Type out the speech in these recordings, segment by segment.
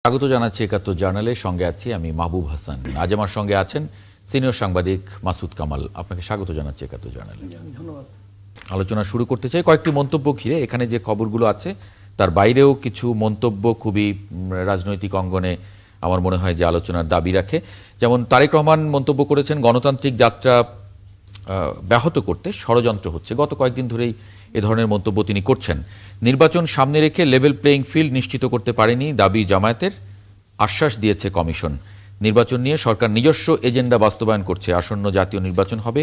স্বাগত জানাচ্ছি একাত্তর জার্নালের সঙ্গে আছি আমি মাহবুব হাসান। আজ আমার সঙ্গে আছেন সিনিয়র সাংবাদিক মাসুদ কামাল। আপনাকে স্বাগত জানাচ্ছি একাত্তর জার্নালে। ধন্যবাদ। আলোচনা শুরু করতে চাই কয়েকটি মন্তব্য ঘিরে। এখানে যে খবরগুলো আছে তার বাইরেও কিছু মন্তব্য খুবই রাজনৈতিক অঙ্গনে আমার মনে হয় যে আলোচনার দাবি রাখে। যেমন তারেক রহমান মন্তব্য করেছেন গণতান্ত্রিক যাত্রা ব্যাহত করতে ষড়যন্ত্র হচ্ছে। গত কয়েকদিন ধরেই এ ধরনের মন্তব্য তিনি করছেন। নির্বাচন সামনে রেখে লেভেল প্লেইং ফিল্ড নিশ্চিত করতে পারেনি দাবি জামায়াতের, আশ্বাস দিয়েছে কমিশন। নির্বাচন নিয়ে সরকার নিজস্ব এজেন্ডা বাস্তবায়ন করছে, আসন্ন জাতীয় নির্বাচন হবে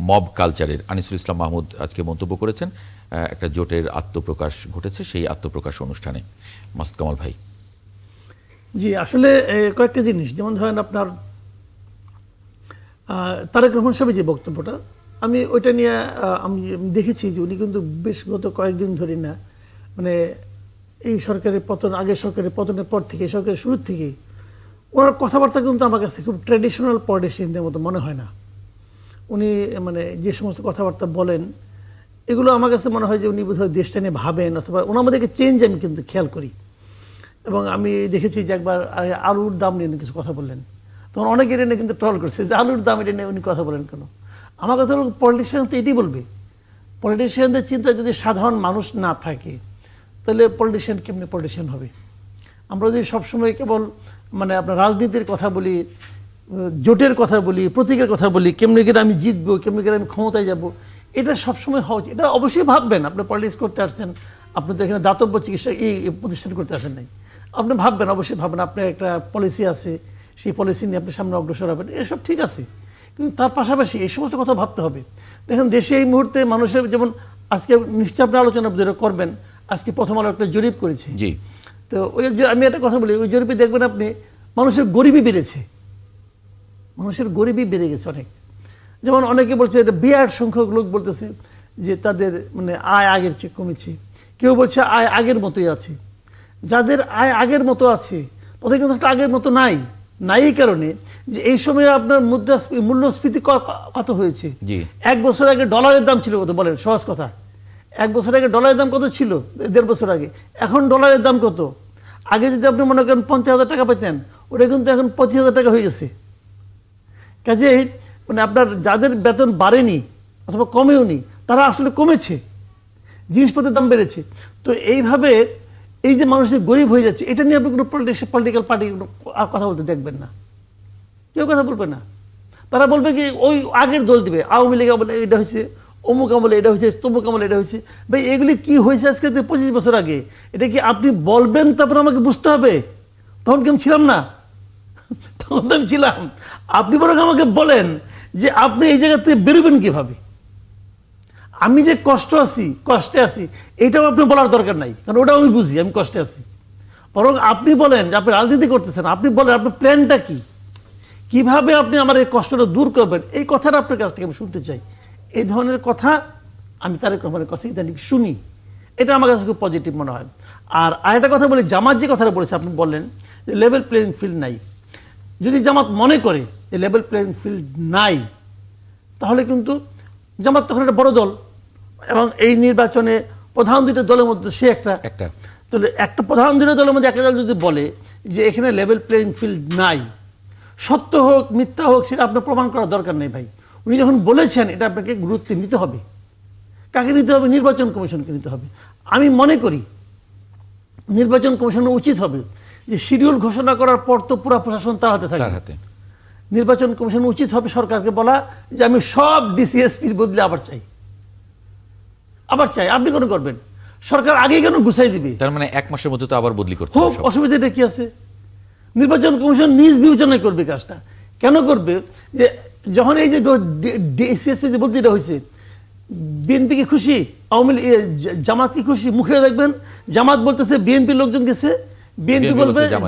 মব কালচারের। আনিসুল ইসলাম মাহমুদ আজকে মন্তব্য করেছেন একটা জোটের আত্মপ্রকাশ ঘটেছে সেই আত্মপ্রকাশ অনুষ্ঠানে। মাসুদ কামাল ভাই। জি, আসলে কয়েকটা জিনিস, যেমন ধরেন আপনার তারেক রহমান সাহেবের যে বক্তব্যটা, আমি ওইটা নিয়ে আমি দেখেছি যে উনি কিন্তু বেশ গত কয়েকদিন ধরে না, মানে এই সরকারের পতন, আগের সরকারের পতনের পর থেকে, সরকারের শুরুর থেকে ওনার কথাবার্তা কিন্তু আমার কাছে খুব ট্র্যাডিশনাল পলিটিশিয়ানদের মতো মনে হয় না। উনি মানে যে সমস্ত কথাবার্তা বলেন এগুলো আমার কাছে মনে হয় যে উনি বোধহয় দেশটা নিয়ে ভাবেন, অথবা ওনার মধ্যে চেঞ্জ আমি কিন্তু খেয়াল করি। এবং আমি দেখেছি যে একবার আলুর দাম নিয়ে কিছু কথা বললেন, তখন অনেকে এটা নিয়ে কিন্তু ট্রল করছে যে আলুর দাম এটা নিয়ে উনি কথা বলেন কেন। আমার কথা হলো পলিটিশিয়ান তো এটাই বলবে। পলিটিশিয়ানদের চিন্তা যদি সাধারণ মানুষ না থাকে তাহলে পলিটিশিয়ান কেমনি পলিটিশিয়ান হবে? আমরা যদি সবসময় কেবল মানে আপনার রাজনীতির কথা বলি, জোটের কথা বলি, প্রতীকের কথা বলি, কেমনি করে আমি জিতবো, কেমনি করে আমি ক্ষমতায় যাব, এটা সবসময় হওয়া উচিত। এটা অবশ্যই ভাববেন, আপনি পলিটিক্স করতে আসছেন, আপনি তো এখানে দাতব্য চিকিৎসা এই প্রতিষ্ঠান করতে আসেন নাই, আপনি ভাববেন, অবশ্যই ভাববেন আপনার একটা পলিসি আছে, সেই পলিসি নিয়ে আপনি সামনে অগ্রসর হবেন, এসব ঠিক আছে। কিন্তু তার পাশাপাশি এই সমস্ত কথা ভাবতে হবে। দেখেন দেশে এই মুহূর্তে মানুষের, যেমন আজকে নিশ্চয় আপনি আলোচনা করবেন, আজকে প্রথম আলো একটা জরিপ করেছে। জি, তো ওই যে আমি একটা কথা বলি, ওই জরিপে দেখবেন আপনি মানুষের গরিবই বেড়েছে, মানুষের গরিবই বেড়ে গেছে অনেক। যেমন অনেকে বলছে, এটা বিরাট সংখ্যক লোক বলতেছে যে তাদের মানে আয় আগের চেয়ে কমেছে, কেউ বলছে আয় আগের মতোই আছে। যাদের আয় আগের মতো আছে তাদের কিন্তু একটা আগের মতো নাই। এই কারণে যে এই সময় আপনার মূল্যস্ফীতি কত হয়েছে। এক বছর আগে ডলারের দাম ছিল কত বলেন, সহজ কথা। এক বছর আগে ডলারের দাম কত ছিল? 1.5 বছর আগে। এখন ডলারের দাম কত? আগে যদি আপনি মনে করেন 50,000 টাকা পেতেন, ওটা কিন্তু এখন 25,000 টাকা হয়ে গেছে। কাজেই মানে আপনার যাদের বেতন বাড়েনি অথবা কমেওনি, তারা আসলে কমেছে, জিনিসপত্রের দাম বেড়েছে। তো এইভাবে এই যে মানুষ গরিব হয়ে যাচ্ছে, এটা নিয়ে আপনি কোনো পলিটিক্যাল পার্টি কথা বলতে দেখবেন না, কেউ কথা বলবে না। তারা বলবে কি ওই আগের দল দিবে, আওয়ামী লীগ আমলে এটা হয়েছে, অমুক আমলে এটা হয়েছে, তমুক আমলে এটা হয়েছে। ভাই এগুলি কি হয়েছে আজকে 25 বছর আগে? এটা কি আপনি বলবেন তারপরে আমাকে বুঝতে হবে? তখন কি আমি ছিলাম না? তখন তো আমি ছিলাম। আপনি বরং আমাকে বলেন যে আপনি এই জায়গা থেকে বেরোবেন কিভাবে। আমি যে কষ্টে আছি এটাও আপনি বলার দরকার নাই, কারণ ওটাও আমি বুঝি আমি কষ্টে আছি। বরং আপনি বলেন যে আপনি রাজনীতি করতেছেন, আপনি বলেন আপনার প্ল্যানটা কি, কিভাবে আপনি আমার এই কষ্টটা দূর করবেন। এই কথাটা আপনার কাছ থেকে আমি শুনতে চাই। এই ধরনের কথা আমি তারেক রহমানের কাছে ইদানিং শুনি, এটা আমার কাছে খুব পজিটিভ মনে হয়। আর আরেকটা কথা বলি, জামাত যে কথাটা বলেছে, আপনি বললেন যে লেভেল প্লেইং ফিল্ড নাই। যদি জামাত মনে করে যে লেভেল প্লেইং ফিল্ড নাই, তাহলে কিন্তু জামাত তখন একটা বড় দল, এবং এই নির্বাচনে প্রধান দুইটা দলের মধ্যে সে একটা তাহলে একটা প্রধান দুইটা দলের মধ্যে একটা দল যদি বলে যে এখানে লেভেল প্লেইং ফিল্ড নাই, সত্য হোক মিথ্যা হোক সেটা আপনার প্রমাণ করার দরকার নেই ভাই। উনি যখন বলেছেন এটা আপনাকে গুরুত্ব নিতে হবে। কাকে নিতে হবে? নির্বাচন কমিশনকে নিতে হবে। আমি মনে করি নির্বাচন কমিশনের উচিত হবে যে শিডিউল ঘোষণা করার পর তো পুরো প্রশাসন তার হাতে থাকে। নির্বাচন কমিশন উচিত হবে সরকারকে বলা যে আমি সব ডিসিএসপির বদলে আবার চাই। আপনি কেন করবেন? সরকার আগেই কেন গুছাই দিবে? তার মানে 1 মাসের মধ্যে তো আবার বদলি করতে হবে। অসুবিধাটা কি আছে? নির্বাচন কমিশন নিজ বিবেচনায় করবে কাজটা। কেন করবে? যে যখন এই যে ডিসিএসপি যে বদলিটা হয়েছে, বিএনপি কি খুশি, আওয়ামী লীগ জামাত কি খুশি? মুখে দেখবেন জামাত বলতেছে বিএনপি লোকজন গেছে, বিএনপি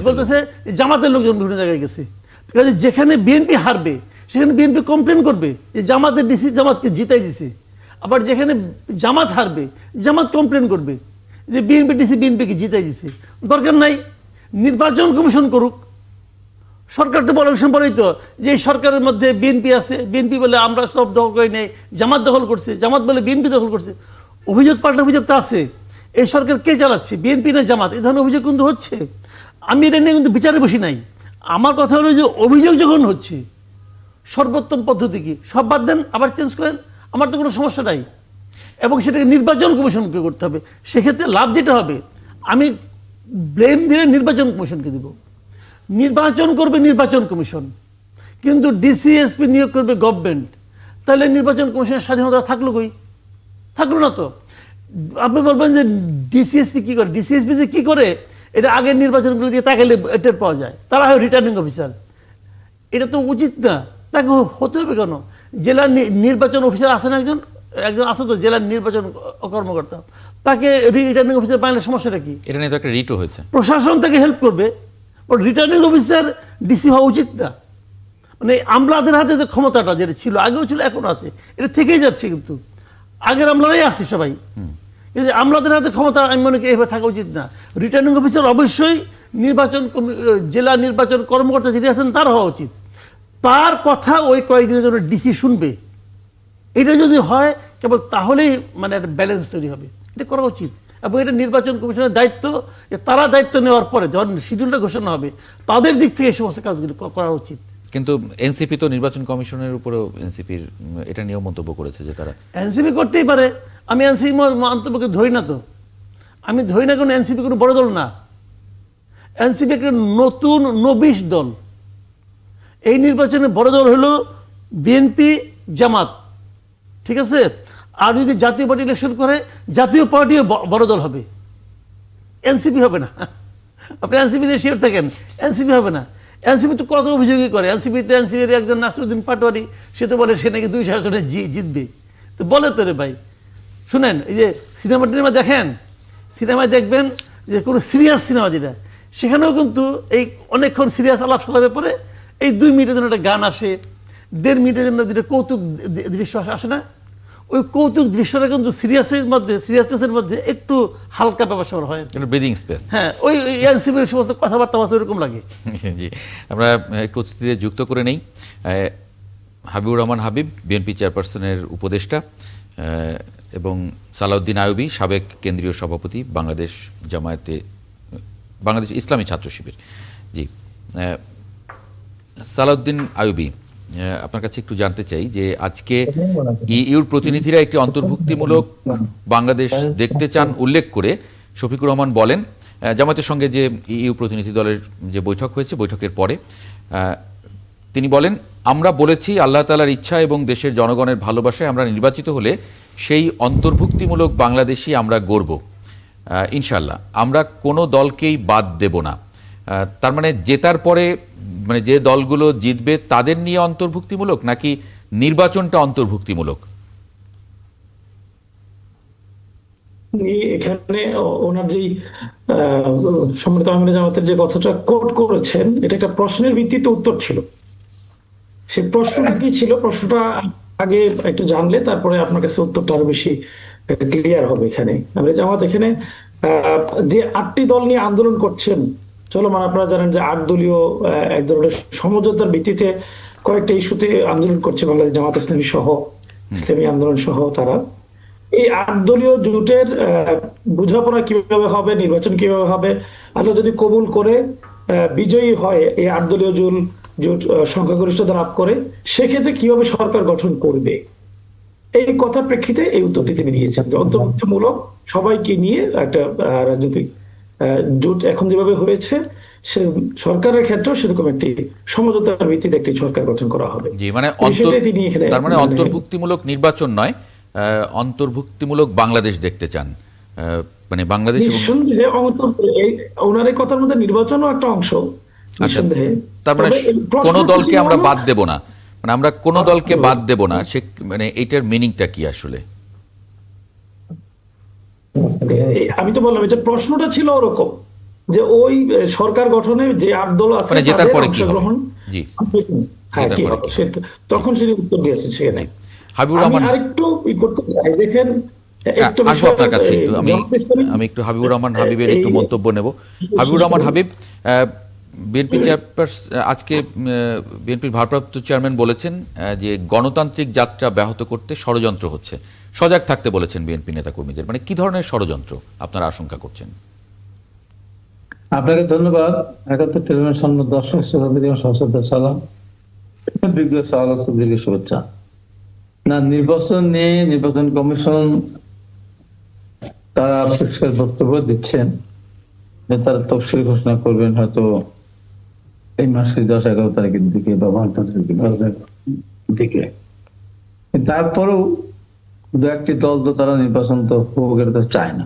বলতেছে জামাতের লোকজন বিভিন্ন জায়গায় গেছে। যেখানে বিএনপি হারবে সেখানে বিএনপি কমপ্লেন করবে যে জামাতের ডিসি জামাতকে জিতাই দিছে। আবার যেখানে জামাত হারবে জামাত কমপ্লেন করবে যে বিএনপি ডিসি বিএনপিকে জিতাই দিছে। দরকার নাই, নির্বাচন কমিশন করুক। সরকার তো বলার বলেই তো যে এই সরকারের মধ্যে বিএনপি আছে, বিএনপি বলে আমরা সব দখল করে নেই, জামাত দখল করছে, জামাত বলে বিএনপি দখল করছে। অভিযোগ পাল্টা অভিযোগ তো আছে। এই সরকার কে চালাচ্ছে, বিএনপি না জামাত? এই ধরনের অভিযোগ কিন্তু হচ্ছে। আমি এটা নিয়ে কিন্তু বিচারে বসি নাই। আমার কথা হলো যে অভিযোগ যখন হচ্ছে, সর্বোত্তম পদ্ধতি কি? সব বাদ দেন, আবার চেঞ্জ করেন, আমার তো কোনো সমস্যা নাই। এবং সেটাকে নির্বাচন কমিশনকে করতে হবে। সেক্ষেত্রে লাভ যেটা হবে, আমি ব্লেম দিয়ে নির্বাচন কমিশনকে দিব। নির্বাচন করবে নির্বাচন কমিশন, কিন্তু ডিসিএসপি নিয়োগ করবে গভর্নমেন্ট। তাহলে নির্বাচন কমিশনের স্বাধীনতা থাকলো কই? থাকলো না তো। আপনি বলবেন যে ডিসিএসপি কি করে? ডিসিএসপি যে কি করে এটা আগের নির্বাচনগুলো দিয়ে তাকালে টের পাওয়া যায়। তারা হয় রিটার্নিং অফিসার। এটা তো উচিত না, তাকে হতে হবে কেন? জেলার নির্বাচন অফিসার আছেন একজন একজন আছে তো, জেলার নির্বাচন কর্মকর্তা, তাকে রিটার্নিং অফিসার বানালে সমস্যাটা কি? এটা নিয়ে তো একটা রিটও হয়েছে। প্রশাসন তাকে হেল্প করবে, বাট রিটার্নিং অফিসার ডিসি হওয়া উচিত না। মানে আমলাদের হাতে যে ক্ষমতাটা যেটা ছিল, আগেও ছিল, এখন আছে, এটা থেকেই যাচ্ছে। কিন্তু আগের আমলারাই আছে সবাই, কিন্তু আমলাদের হাতে ক্ষমতা আমি মনে করি এভাবে থাকা উচিত না। রিটার্নিং অফিসার অবশ্যই নির্বাচন জেলা নির্বাচন কর্মকর্তা যিনি আছেন তার হওয়া উচিত। তার কথা ওই কয়েকদিনের জন্য ডিসি শুনবে। এটা যদি হয় কেবল তাহলেই মানে একটা ব্যালেন্স তৈরি হবে। এটা করা উচিত। এবং এটা নির্বাচন কমিশনের দায়িত্ব যে তারা দায়িত্ব নেওয়ার পরে যখন শিডিউলটা ঘোষণা হবে তাদের দিক থেকে এই সমস্ত কাজগুলো করা উচিত। কিন্তু এনসিপি তো নির্বাচন কমিশনের উপরেও এনসিপির এটা নিয়েও মন্তব্য করেছে যে তারা এনসিপি করতেই পারে। আমি এনসিপি মন্তব্যকে ধরি না তো। আমি ধরি না, কোনো এনসিপি কোনো বড় দল না। এনসিপি একটা নতুন নবিশ দল। এই নির্বাচনে বড় দল হলো বিএনপি, জামাত, ঠিক আছে? আর যদি জাতীয় পার্টি ইলেকশন করে, জাতীয় পার্টিও বড় দল হবে, এনসিপি হবে না। আপনি এনসিপি দিয়ে শিওর থাকেন, এনসিপি হবে না। এনসিপি তো কত অভিযোগই করে। এনসিপির একজন নাসিরুদ্দিন পাটোয়ারি, সে তো বলে সে নাকি 2 আসনে জিতবে। তো বলে তো রে ভাই, শুনেন, এই যে সিনেমা টিনেমা দেখেন, সিনেমায় দেখবেন যে কোনো সিরিয়াস সিনেমা যেটা, সেখানেও কিন্তু এই অনেকক্ষণ সিরিয়াস আলাপ সালাপের পরে এই 2 মিনিটের জন্য একটা গান আসে, 1.5 মিনিটের জন্য যেটা কৌতুক দৃশ্য আসে না, ওই কৌতুক দৃশ্যটা কিন্তু সিরিয়াসনেসের মধ্যে একটু হালকা ব্যাপার স্যাপার হয়, ব্রিদিং স্পেস। হ্যাঁ, ওই এনসিপির সমস্ত কথাবার্তা এরকম লাগে। জি, আমরা একটু অতিথিদের যুক্ত করে নেই। হাবিবুর রহমান হাবিব, বিএনপি চেয়ারপারসনের উপদেষ্টা, এবং সালাউদ্দিন আইয়ুবী, সাবেক কেন্দ্রীয় সভাপতি, বাংলাদেশ ইসলামী ছাত্র শিবির। জি, সালাউদ্দিন আইয়ুবী, আপনার কাছে একটু জানতে চাই যে আজকে ইউর প্রতিনিধিরা একটি অন্তর্ভুক্তিমূলক বাংলাদেশ দেখতে চান উল্লেখ করে শফিকুর রহমান বলেন, জামায়াতের সঙ্গে যে ইউ প্রতিনিধি দলের যে বৈঠক হয়েছে, বৈঠকের পরে তিনি বলেন, আমরা বলেছি আল্লাহ তাআলার ইচ্ছা এবং দেশের জনগণের ভালোবাসায় আমরা নির্বাচিত হলে সেই অন্তর্ভুক্তিমূলক বাংলাদেশই আমরা গড়ব ইনশাল্লাহ। আমরা কোনো দলকেই বাদ দেব না। তার মানে জেতার পরে মানে যে দলগুলো জিতবে তাদের নিয়ে অন্তর্ভুক্তিমূলক, নাকি নির্বাচনটা অন্তর্ভুক্তিমূলক? এখানে ওনার যেই সম্মিলিত আহমেদ জামাতের যে কথাটা কোট করেছেন, এটা একটা প্রশ্নের ভিত্তিতে উত্তর ছিল। সেই প্রশ্নটা কি ছিল, প্রশ্নটা আগে একটু জানলে তারপরে আপনার কাছে উত্তরটা আরো বেশি ক্লিয়ার হবে। এখানে জামাত এখানে যে 8টি দল নিয়ে আন্দোলন করছেন চলমান, আপনারা জানেন যে 8 দলীয় এক ধরনের সমঝোতার ভিত্তিতে কয়েকটা ইস্যুতে আন্দোলন করছে বাংলাদেশ জামাত ইসলামী সহ, ইসলামী আন্দোলন সহ। তারা এই 8 দলীয় জোটের বোঝাপড়া কিভাবে হবে, নির্বাচন কিভাবে হবে, আল্লাহ যদি কবুল করে বিজয়ী হয়, এই 8 দলীয় জোট সংখ্যাগরিষ্ঠতা লাভ করে, সেক্ষেত্রে কিভাবে সরকার গঠন করবে, এই কথা প্রেক্ষিতে এই উত্তরটি তিনি দিয়েছেন যে অন্তর্ভুক্তিমূলক সবাইকে নিয়ে একটা রাজনৈতিক জোট এখন যেভাবে হয়েছে, সে সরকারের ক্ষেত্রেও সেরকম একটি সমঝোতার ভিত্তিতে একটি সরকার গঠন করা হবে। জি, মানে তার মানে অন্তর্ভুক্তিমূলক নির্বাচন নয়, অন্তর্ভুক্তিমূলক বাংলাদেশ দেখতে চান, মানে বাংলাদেশ। নিঃসন্দেহে ওনার এই কথার মধ্যে নির্বাচনও একটা অংশ। তার মানে কোন দলকে আমরা বাদ দেব না, মানে আমরা কোন দলকে বাদ দেব না, সে মানে এইটার মিনিংটা কি আসলে? আমি তো বললাম এটা প্রশ্নটা ছিল ওরকম যে ওই সরকার গঠনে যে 8 দল আছে জেতার পরে কি হবে, জি হ্যাঁ কি হবে, তখন তিনি উত্তর দিয়েছেন। সেখানে হাবিবুর রহমান আরেকটু করতে চাই, দেখেন আসবো আপনার কাছে একটু, আমি একটু হাবিবুর রহমান হাবিবের একটু মন্তব্য নেব। হাবিবুর রহমান হাবিব, বিএনপি চেয়ারপারসন, আজকে বিএনপির ভারপ্রাপ্ত চেয়ারম্যান বলেছেন যে গণতান্ত্রিক যাত্রা ব্যাহত করতে ষড়যন্ত্র হচ্ছে, সজাগ থাকতে বলেছেন বিএনপি নেতাকর্মীদের। মানে কি ধরনের ষড়যন্ত্র আপনারা আশঙ্কা করছেন? আপনাকে ধন্যবাদ। ৭১ টেলিভিশন সম্মত দর্শক শ্রোতাদের সশ্রদ্ধ সালাম, বিজ্ঞ দীর্ঘ শুভেচ্ছা। না, নির্বাচন নিয়ে নির্বাচন কমিশন তারা পরিষ্কার বক্তব্য দিচ্ছেন যে তারা তফসিল ঘোষণা করবেন হয়তো এই মাসের 10-11 তারিখের দিকে বা 12 তারিখের দিকে। তারপরেও দু একটি দল তো তারা নির্বাচন তো হোক এটা তো চায় না।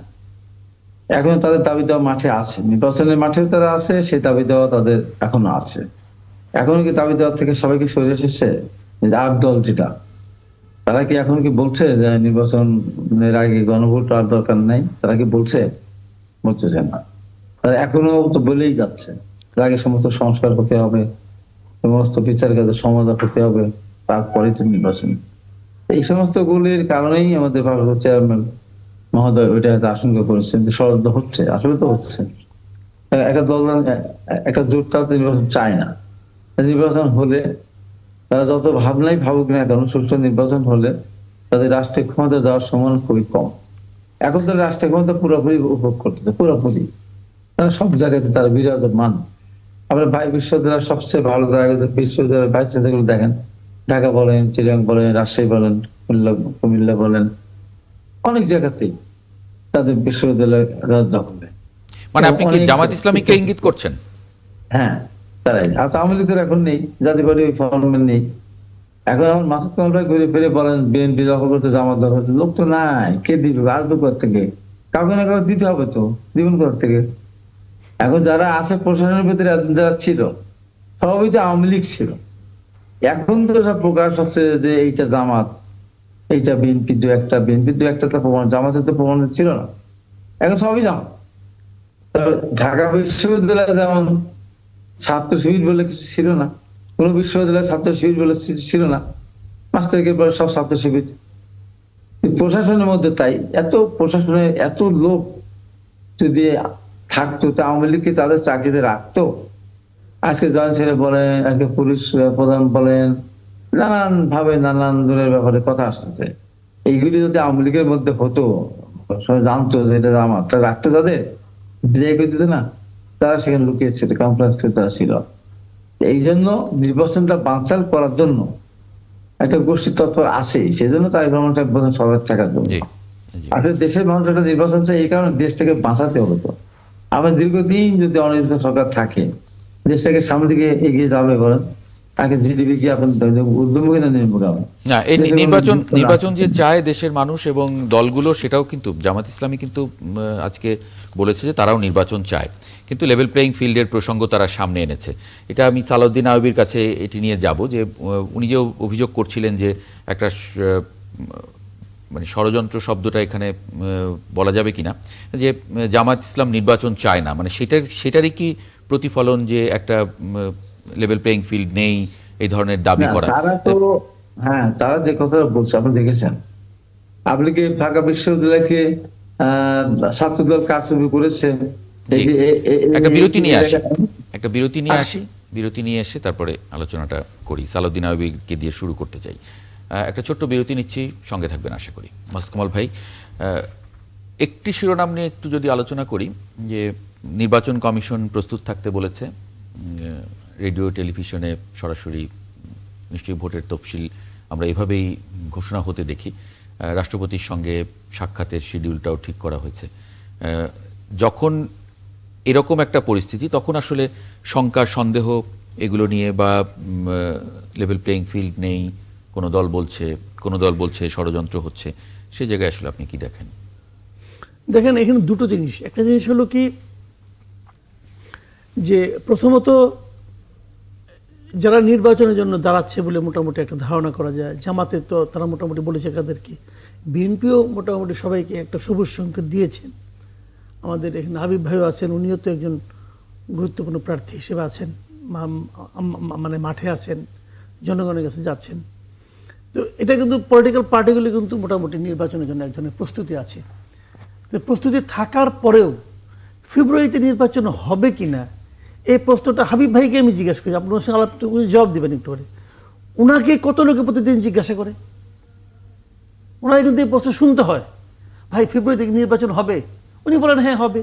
এখনো তাদের দাবি দেওয়া মাঠে আছে, নির্বাচনের মাঠে তারা আছে, সেই দাবি দেওয়া তাদের এখনো আছে। এখনো কি দাবি দেওয়ার থেকে সবাইকে সরে এসেছে? 8 দল যেটা, তারা কি এখন কি বলছে যে নির্বাচনের আগে গণভোট আর দরকার নাই? তারা কি বলছে? বলতেছে না। তারা এখনো তো বলেই যাচ্ছে তার আগে সমস্ত সংস্কার হতে হবে, সমস্ত বিচার কাজের সমাধান হতে হবে, তারপরে তো নির্বাচন। এই সমস্ত গুলির কারণেই আমাদের ভারত চেয়ারম্যান মহোদয় ওইটা আশঙ্কা করেছেন যে ষড়যন্ত্র হচ্ছে। আসলে তো হচ্ছে। একটা দল, একটা জোট তারা নির্বাচন চায় না। নির্বাচন হলে তারা যত ভাবনাই ভাবুক না কেন, সুষ্ঠু নির্বাচন হলে তাদের রাষ্ট্রীয় ক্ষমতা দেওয়ার সমান খুবই কম। এখন তারা রাষ্ট্রীয় ক্ষমতা পুরোপুরি উপভোগ করতেছে, পুরোপুরি। তারা সব জায়গাতে তারা বিরাজমান। আমরা বিশ্ববিদ্যালয়ের সবচেয়ে ভালো জায়গা বিশ্ববিদ্যালয়ের বাইরে যেগুলো দেখেন, ঢাকা বলেন, চিটাগাং বলেন, রাজশাহী বলেন, কুমিল্লা বলেন, অনেক জায়গাতেই তাদের বিশ্ববিদ্যালয় দখলে। মানে আপনি কি জামাত ইসলামীকে ইঙ্গিত করছেন? হ্যাঁ, তারাই। আর আওয়ামী লীগের এখন নেই, জাতীয় পার্টি ফরমের নেই। এখন আমার মাসুদ কামাল ভাই ঘুরে ফিরে বলেন বিএনপি দখল করতে, জামাত দখল করতে। লোক তো নাই, কে দিবে? আসবে কোথা থেকে? কাউকে না কাউকে দিতে হবে তো, দিবেন কোথা থেকে? এখন যারা আছে প্রশাসনের ভিতরে যারা ছিল সবই তো আওয়ামী লীগ ছিল। এখন তো সব প্রকাশ হচ্ছে যে এইটা জামাত, এইটা বিএনপি, দু একটা তো প্রমাণ, জামাতের তো প্রমাণ ছিল না। এখন সবই জামাত। ঢাকা বিশ্ববিদ্যালয়ে যেমন ছাত্র শিবির বলে কিছু ছিল না, কোন বিশ্ববিদ্যালয়ে ছাত্র শিবির বলে ছিল না। 5 তারিখের পরে সব ছাত্র শিবির। প্রশাসনের মধ্যে তাই প্রশাসনে এত লোক যদি থাকতো, তা আওয়ামী লীগকে তাদের চাকরিতে রাখতো? আজকে জয়েন্ট ছেলে বলেন, আজকে পুলিশ প্রধান বলেন, নানান ভাবে নানান ধরনের ব্যাপারে কথা আসতেছে। এইগুলি যদি আওয়ামী লীগের মধ্যে হতো, সবাই জানতো যে এটা আমার, তারা রাখতো, তাদের দিত না। তারা সেখানে লুকিয়েছিল, কনফারেন্স তারা ছিল। এই জন্য নির্বাচনটা বানচাল করার জন্য একটা গোষ্ঠী তৎপর আছে, সেই জন্য তার ভ্রমণটা সবার থাকার জন্য। আসলে দেশের মানুষ একটা নির্বাচন চাই, এই কারণে দেশটাকে বাঁচাতে হবে। তো আমরা দীর্ঘদিন যদি অনির্বাচিত সরকার থাকে, দেশটাকে সামনের দিকে এগিয়ে যাবে বলেন? আগে জিডিপি কি আপনি উদ্যমী না নির্মুখামী? না, এই নির্বাচন যে চায় দেশের মানুষ এবং দলগুলো, সেটাও কিন্তু জামাত ইসলামী কিন্তু আজকে বলেছে যে তারাও নির্বাচন চায়, কিন্তু লেভেল প্লেইং ফিল্ডের প্রসঙ্গ তারা সামনে এনেছে। এটা আমি সালাউদ্দিন আইয়ুবীর কাছে এটি নিয়ে যাব যে উনি যে অভিযোগ করছিলেন যে একটা মানে ষড়যন্ত্র শব্দটা এখানে বলা যাবে কিনা, যে জামাত ইসলাম নির্বাচন চায় না, মানে সেটারই কি প্রতিফলন যে একটা লেভেল প্লেইং ফিল্ড নেই এই ধরনের দাবি করা? তারা তো, হ্যাঁ, তারা যে কথা বলছে আপনি দেখেছেন। আপনি কি ঢাকা বিশ্ববিদ্যালয়কে ছাত্রদল কারচুপি করেছে? একটা বিরতি নিয়ে এসে তারপরে আলোচনাটা করি। সালাউদ্দিন আইয়ুবীকে দিয়ে শুরু করতে চাই। একটা ছোট্ট বিরতি নিচ্ছি, সঙ্গে থাকবেন আশা করি। মাসুদ কামাল ভাই, একটি শিরোনাম নিয়ে একটু যদি আলোচনা করি, যে নির্বাচন কমিশন প্রস্তুত থাকতে বলেছে, রেডিও টেলিভিশনে সরাসরি নিশ্চয়ই ভোটের তফসিল আমরা এভাবেই ঘোষণা হতে দেখি। রাষ্ট্রপতির সঙ্গে সাক্ষাতের শিডিউলটাও ঠিক করা হয়েছে। যখন এরকম একটা পরিস্থিতি, তখন আসলে শঙ্কা সন্দেহ এগুলো নিয়ে, বা লেভেল প্লেইং ফিল্ড নেই, কোনো দল বলছে ষড়যন্ত্র হচ্ছে, সেই জায়গায় আসলে আপনি কি দেখেন? দেখেন, এখানে দুটো জিনিস। একটা জিনিস হলো কি, যে প্রথমত যারা নির্বাচনের জন্য দাঁড়াচ্ছে বলে মোটামুটি একটা ধারণা করা যায়, জামাতের তো তারা মোটামুটি বলেছে কাদেরকে, বিএনপিও মোটামুটি সবাইকে একটা সবুজ সংকেত দিয়েছেন। আমাদের এখানে হাবিব ভাইও আছেন, উনিও তো একজন গুরুত্বপূর্ণ প্রার্থী হিসেবে আছেন, মানে মাঠে আছেন, জনগণের কাছে যাচ্ছেন। তো এটা কিন্তু পলিটিক্যাল পার্টিগুলি কিন্তু মোটামুটি নির্বাচনের জন্য এক ধরনের প্রস্তুতি আছে। তো প্রস্তুতি থাকার পরেও ফেব্রুয়ারিতে নির্বাচন হবে কি না, এই প্রশ্নটা হাবিব ভাইকে আমি জিজ্ঞাসা করি, আপনার সঙ্গে আলাপ জবাব দেবেন একটু করে। ওনাকে কত লোকে প্রতিদিন জিজ্ঞাসা করে, ওনাকে কিন্তু এই প্রশ্ন শুনতে হয়, ভাই ফেব্রুয়ারিতে নির্বাচন হবে? উনি বলেন হ্যাঁ হবে,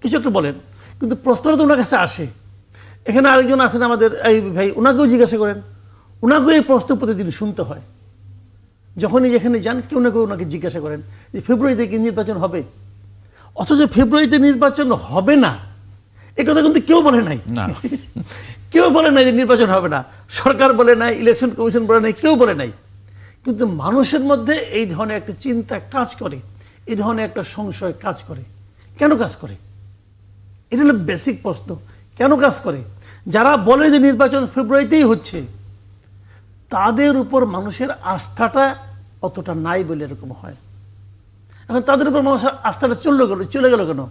কিছু একটা বলেন। কিন্তু প্রশ্নটা তো ওনার কাছে আসে। এখানে আরেকজন আছেন আমাদের এই ভাই, ওনাকেও জিজ্ঞাসা করেন, ওনাকেও এই প্রশ্ন প্রতিদিন শুনতে হয়। যখনই যেখানে যান কেউ না কেউ ওনাকে জিজ্ঞাসা করেন যে ফেব্রুয়ারিতে কি নির্বাচন হবে, অথচ ফেব্রুয়ারিতে নির্বাচন হবে না এ কথা কিন্তু কেউ বলে নাই। কেউ বলে নাই যে নির্বাচন হবে না, সরকার বলে নাই, ইলেকশন কমিশন বলে নাই, কেউ বলে নাই। কিন্তু মানুষের মধ্যে এই ধরনের একটা চিন্তা কাজ করে, এই ধরনের একটা সংশয় কাজ করে। কেন কাজ করে? এটা হলো বেসিক প্রশ্ন, কেন কাজ করে? যারা বলে যে নির্বাচন ফেব্রুয়ারিতেই হচ্ছে, তাদের উপর মানুষের আস্থাটা অতটা নাই বলে এরকম হয়। এখন তাদের উপর মানুষের আস্থাটা চলে গেল কেন?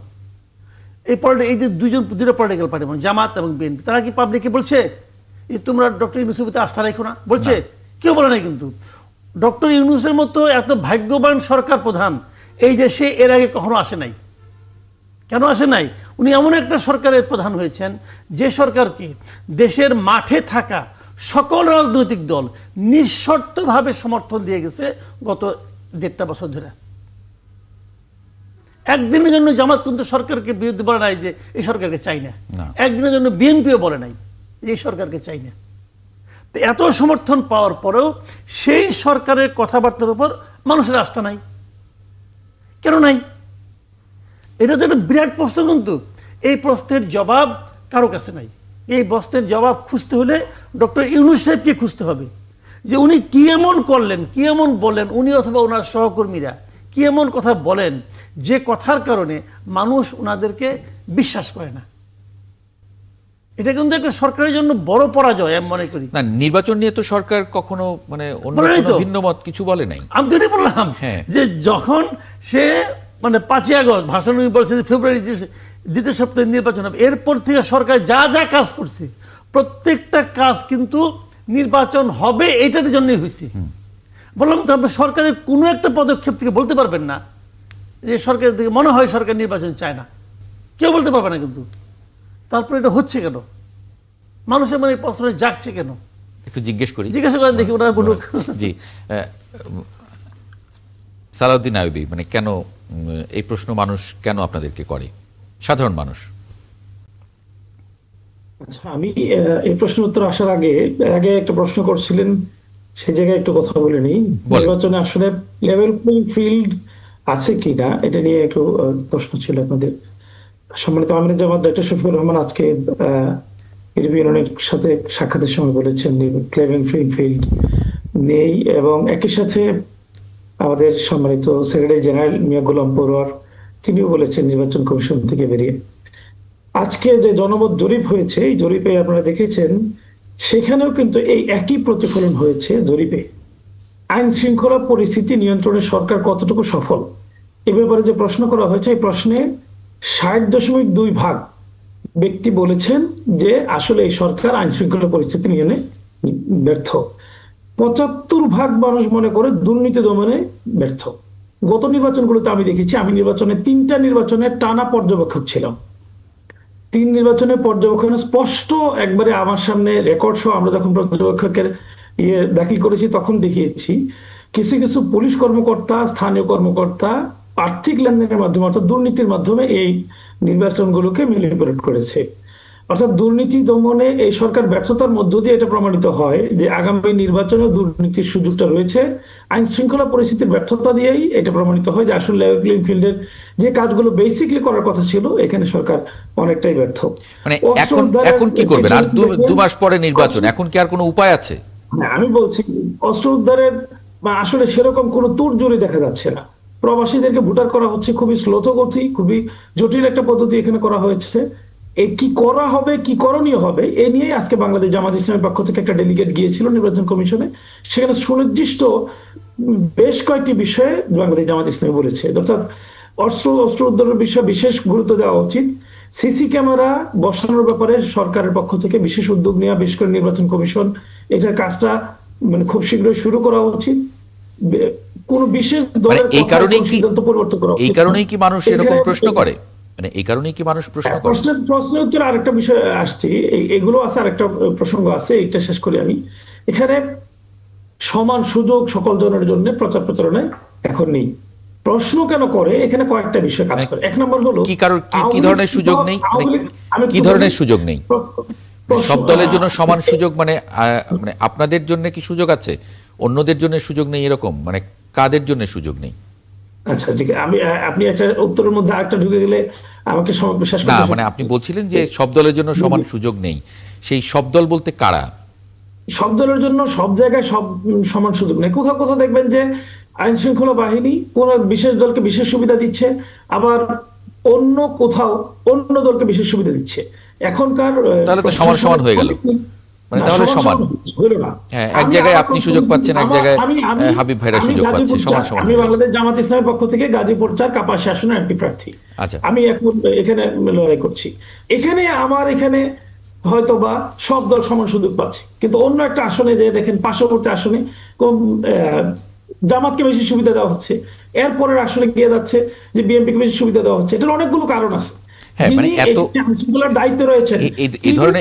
এই যে দুইটা পলিটিক্যাল পার্টি, মানে জামাত এবং বিএনপি, তারা কি পাবলিককে বলছে যে তোমরা ডক্টর ইউনূসের প্রতি আস্থা রাখো না? বলছে? কেউ বলে নাই। কিন্তু ডক্টর ইউনূসের মতো এত ভাগ্যবান সরকার প্রধান এই দেশে এর আগে কখনো আসে নাই। কেন আসে নাই? উনি এমন একটা সরকারের প্রধান হয়েছেন যে সরকারকে দেশের মাঠে থাকা সকল রাজনৈতিক দল নিঃশর্তভাবে সমর্থন দিয়ে গেছে গত 1.5 বছর ধরে। একদিনের জন্য জামাত কিন্তু সরকারকে বিরুদ্ধে বলে নাই যে এই সরকারকে চাই না, একদিনের জন্য বিএনপিও বলে নাই যে এই সরকারকে চাই না। তো এত সমর্থন পাওয়ার পরেও সেই সরকারের কথাবার্তার উপর মানুষের আস্থা নাই। কেন নাই? এটা তো একটা বিরাট প্রশ্ন। কিন্তু এই প্রশ্নের জবাব কারো কাছে নাই। এই প্রশ্নের জবাব খুঁজতে হলে ডক্টর ইউনূস সাহেবকে খুঁজতে হবে যে উনি কি এমন করলেন, কি এমন বলেন, উনি অথবা ওনার সহকর্মীরা কি এমন কথা বলেন যে কথার কারণে মানুষ ওনাদেরকে বিশ্বাস করে না। এটা কিন্তু একটা সরকারের জন্য বড় পরাজয় আমি মনে করি। না, নির্বাচন নিয়ে তো সরকার কখনো মানে অন্য কোনো ভিন্ন মত কিছু বলে নাই। আমি তো এটাই বললাম যে যখন সে মানে 5ই আগস্ট ভাষণ বলছে যে ফেব্রুয়ারি দ্বিতীয় সপ্তাহে নির্বাচন হবে, এরপর থেকে সরকার যা যা কাজ করছে প্রত্যেকটা কাজ কিন্তু নির্বাচন হবে এইটার জন্যই হয়েছে। বললাম তো আপনি সরকারের কোনো একটা পদক্ষেপ থেকে বলতে পারবেন না যে সরকারের দিকে মনে হয় সরকার নির্বাচন চায় না, কেউ বলতে পারবে না। কিন্তু তারপরে এটা হচ্ছে কেন? মানুষের মানে প্রশ্ন জাগছে কেন? একটু জিজ্ঞাসা করেন দেখি ওনারা বলুক। জি, সালাউদ্দিন আইয়ুবী, মানে কেন এই প্রশ্ন মানুষ কেন আপনাদেরকে করে, সাধারণ মানুষ? আচ্ছা, আমি এই প্রশ্নের উত্তর আসার আগে একটা প্রশ্ন করছিলেন, সেই জায়গায় একটু কথা বলে নিই। নির্বাচনে আসলে লেভেল প্লেইং ফিল্ড আছে কিনা এটা নিয়ে একটু প্রশ্ন ছিল আপনাদের। সম্মানিত আমির জামাত ডক্টর শফিকুর রহমান আজকে ইউনিয়নের সাথে সাক্ষাতের সময় বলেছেন লেভেল প্লেইং ফিল্ড নেই, এবং একই সাথে আমাদের সম্মানিত সেক্রেটারি জেনারেল মিয়া গোলাম পরোয়ার তিনিও বলেছেন নির্বাচন কমিশন থেকে বেরিয়ে। আজকে যে জনমত জরিপ হয়েছে, এই জরিপে আপনারা দেখেছেন সেখানেও কিন্তু এই একই প্রতিফলন হয়েছে জরিপে। আইন শৃঙ্খলা পরিস্থিতি নিয়ন্ত্রণে সরকার কতটুকু সফল এ ব্যাপারে যে প্রশ্ন করা হয়েছে, এই প্রশ্নে 60.2% ব্যক্তি বলেছেন যে আসলে এই সরকার আইন শৃঙ্খলা পরিস্থিতি নিয়ন্ত্রণে ব্যর্থ। 75% মানুষ মনে করে দুর্নীতি দমনে ব্যর্থ। গত নির্বাচনগুলোতে আমি দেখেছি, আমি নির্বাচনে 3টা নির্বাচনের টানা পর্যবেক্ষক ছিলাম। 3 নির্বাচনের পর্যবেক্ষণে স্পষ্ট একবারে আমার সামনে রেকর্ড সহ আমরা যখন পর্যবেক্ষকের দাখিল করেছি তখন দেখিয়েছি কিছু কিছু পুলিশ কর্মকর্তা, স্থানীয় কর্মকর্তা আর্থিক লেনদেনের মাধ্যমে অর্থাৎ দুর্নীতির মাধ্যমে এই নির্বাচনগুলোকে ম্যানিপুলেট করেছে। অর্থাৎ দুর্নীতি দমনে এই সরকার ব্যর্থতার মধ্য দিয়ে এটা প্রমাণিত হয় যে আগামী নির্বাচনে দুর্নীতির সুযোগটা রয়েছে। আইন শৃঙ্খলা পরিস্থিতির ব্যর্থতা দিয়েই এটা প্রমাণিত হয় যে আসলে লেভেল প্লেইং ফিল্ডের যে কাজগুলো বেসিকলি করার কথা ছিল এখানে সরকার অনেকটাই ব্যর্থ। মানে এখন কি করবেন? আর 2 মাস পরে নির্বাচন, এখন কি আর কোনো উপায় আছে? আমি বলছি অস্ত্র উদ্ধারের আসলে সেরকম কোনো তোড়জোড়ি দেখা যাচ্ছে না। প্রবাসীদেরকে ভোটার করা হচ্ছে খুবই স্লোতগতি, খুবই জটিল একটা পদ্ধতি এখানে করা হয়েছে। এই কি করা হবে, কি করণীয় হবে এ নিয়ে আজকে বাংলাদেশ জামাত ইসলামের পক্ষ থেকে একটা ডেলিগেট গিয়েছিল নির্বাচন কমিশনে। সেখানে সুনির্দিষ্ট বেশ কয়েকটি বিষয়ে বাংলাদেশ জামাত ইসলামী বলেছে, অর্থাৎ অস্ত্র উদ্ধারের বিষয়ে বিশেষ গুরুত্ব দেওয়া উচিত। সিসি ক্যামেরা বসানোর ব্যাপারে সরকারের পক্ষ থেকে বিশেষ উদ্যোগ নেওয়া, বিশেষ করে নির্বাচন কমিশন এটার কাজটা মানে খুব শীঘ্রই শুরু করা উচিত। কোন বিশেষ দলের সিদ্ধান্ত পরিবর্তন করা উচিত। এই কারণেই কি মানুষ এরকম প্রশ্ন করে? মানে এই কারণেই কি মানুষ প্রশ্ন করে? প্রশ্নের উত্তরে আরেকটা বিষয় আসছি, এগুলো আছে, আরেকটা প্রসঙ্গ আছে, এটা শেষ করি আমি। এখানে সমান সুযোগ সকল জনের জন্য প্রচার প্রচারণায় এখন নেই। প্রশ্ন কেন করে এখানে কয়েকটা বিষয় কাজ করে। এক নম্বর হলো কি কারণ, কি ধরনের সুযোগ নেই, কি ধরনের সুযোগ নেই? সব দলের জন্য সমান সুযোগ মানে মানে আপনাদের জন্য কি সুযোগ আছে, অন্যদের জন্য সুযোগ নেই এরকম, মানে কাদের জন্য সুযোগ নেই? আচ্ছা ঠিক আছে, আপনি একটা উত্তরের মধ্যে আরেকটা ঢুকে গেলে আমাকে শেষ না করতে। মানে আপনি বলছিলেন যে সব দলের জন্য সমান সুযোগ নেই, সেই সব দল বলতে কারা? সব দলের জন্য সব জায়গায় সব সমান সুযোগ নেই। কোথাও কোথাও দেখবেন যে আইন শৃঙ্খলা বাহিনী কোন বিশেষ দলকে বিশেষ সুবিধা দিচ্ছে, আবার অন্য কোথাও অন্য দলকে বিশেষ সুবিধা দিচ্ছে। এখনকার তাহলে তো সমান সমান হয়ে গেল, মানে তাহলে সমান হলো না। হ্যাঁ, এক জায়গায় আপনি সুযোগ পাচ্ছেন, এক জায়গায় হাবিব ভাইরা সুযোগ পাচ্ছে, সমান সমান। আমি বাংলাদেশ জামাত ইসলামের পক্ষ থেকে গাজীপুর 4 কাপাসিয়া আসনের এমপি প্রার্থী। আচ্ছা, আমি এখন এখানে লড়াই করছি। এখানে আমার এখানে হয়তো বা সব দল সমান সুযোগ পাচ্ছে, কিন্তু অন্য একটা আসনে যে দেখেন পার্শ্ববর্তী আসনে জামাতকে বেশি সুবিধা দেওয়া হচ্ছে, এরপরের আসনে গিয়ে যাচ্ছে যে বিএনপিকে বেশি সুবিধা দেওয়া হচ্ছে। এটার অনেকগুলো কারণ আছে। হ্যাঁ মানে এত দায়িত্ব রয়েছে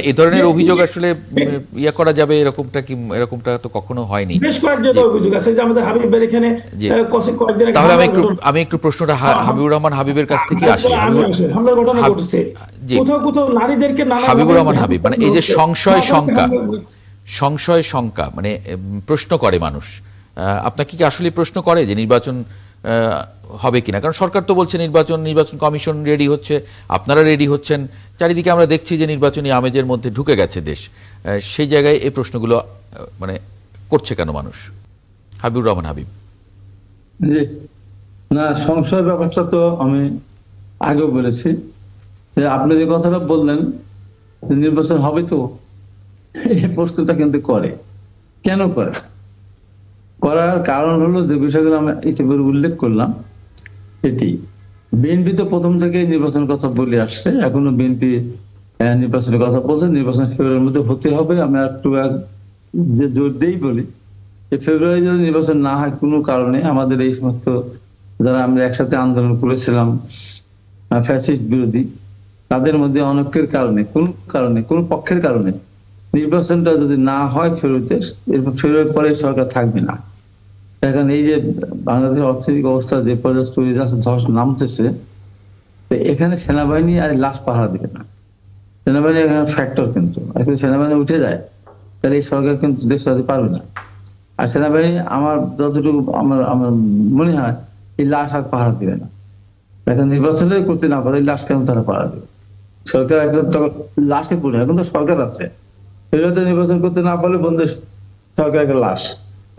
এই ধরনের অভিযোগ আসলে ইয়া করা যাবে এরকমটা কি, এরকমটা তো কখনো হয়নি। বেশ কয়েক জায়গায় অভিযোগ আছে যে আমাদের হাবিব ভাই এখানে কয়েকদিন আগে। তাহলে আমি একটু প্রশ্নটা হাবিবুর রহমান হাবিবের কাছ থেকে আসি। হামলার ঘটনা ঘটছে কোথাও কোথাও নারীদেরকে নানা হাবিবুর রহমান হাবিব, মানে এই যে সংশয় শঙ্কা মানে প্রশ্ন করে মানুষ, আপনাকে কি আসলে প্রশ্ন করে যে নির্বাচন হবে কিনা? কারণ সরকার তো বলছে নির্বাচন কমিশন রেডি হচ্ছে, আপনারা রেডি হচ্ছেন, চারিদিকে আমরা দেখছি যে নির্বাচনী আমেজের মধ্যে ঢুকে গেছে দেশ। সেই জায়গায় এই প্রশ্নগুলো মানে করছে কেন মানুষ? হাবিবুর রহমান হাবিব। জি না, সংশয় ব্যাপারটা তো আমি আগেও বলেছি যে আপনি যে কথাটা বললেন যে নির্বাচন হবে, তো এই প্রশ্নটা কিন্তু করে। কেন করে? করার কারণ হলো যে বিষয়গুলো আমরা ইতিপূর্বে উল্লেখ করলাম। এটি বিএনপি তো প্রথম থেকে নির্বাচনের কথা বলে আসছে, এখনো বিএনপি নির্বাচনের কথা বলছে। নির্বাচন ফেব্রুয়ারির মধ্যে হতে হবে। আমি একটু যে জোর দিয়েই বলি যে ফেব্রুয়ারি যদি নির্বাচন না হয় কোনো কারণে, আমাদের এই সমস্ত যারা আমরা একসাথে আন্দোলন করেছিলাম ফ্যাসিস্ট বিরোধী, তাদের মধ্যে অনেকের কারণে কোনো পক্ষের কারণে নির্বাচনটা যদি না হয় ফেব্রুয়ারিতে, এরপর ফেব্রুয়ারি পরে সরকার থাকবে না। এখন এই যে বাংলাদেশের অর্থনৈতিক অবস্থা যে পর্যায়ে তৈরি ধস নামতেছে, এখানে সেনাবাহিনী আর লাশ পাহারা দিবে না। সেনাবাহিনী এখানে ফ্যাক্টর, কিন্তু সেনাবাহিনী উঠে যায় তাহলে এই সরকার কিন্তু দেশ চালাতে পারবে না। আর সেনাবাহিনী আমার যতটুকু আমার মনে হয় এই লাশ আর পাহারা দিবে না। এখন নির্বাচনে করতে না পারে লাশ কেন তারা পাহারা দেবে? সরকার একদম তখন লাশে পড়ে, এখন তো সরকার আছে, সেটাতে নির্বাচন করতে না পারলে বন্ধু সরকার একটা লাশ,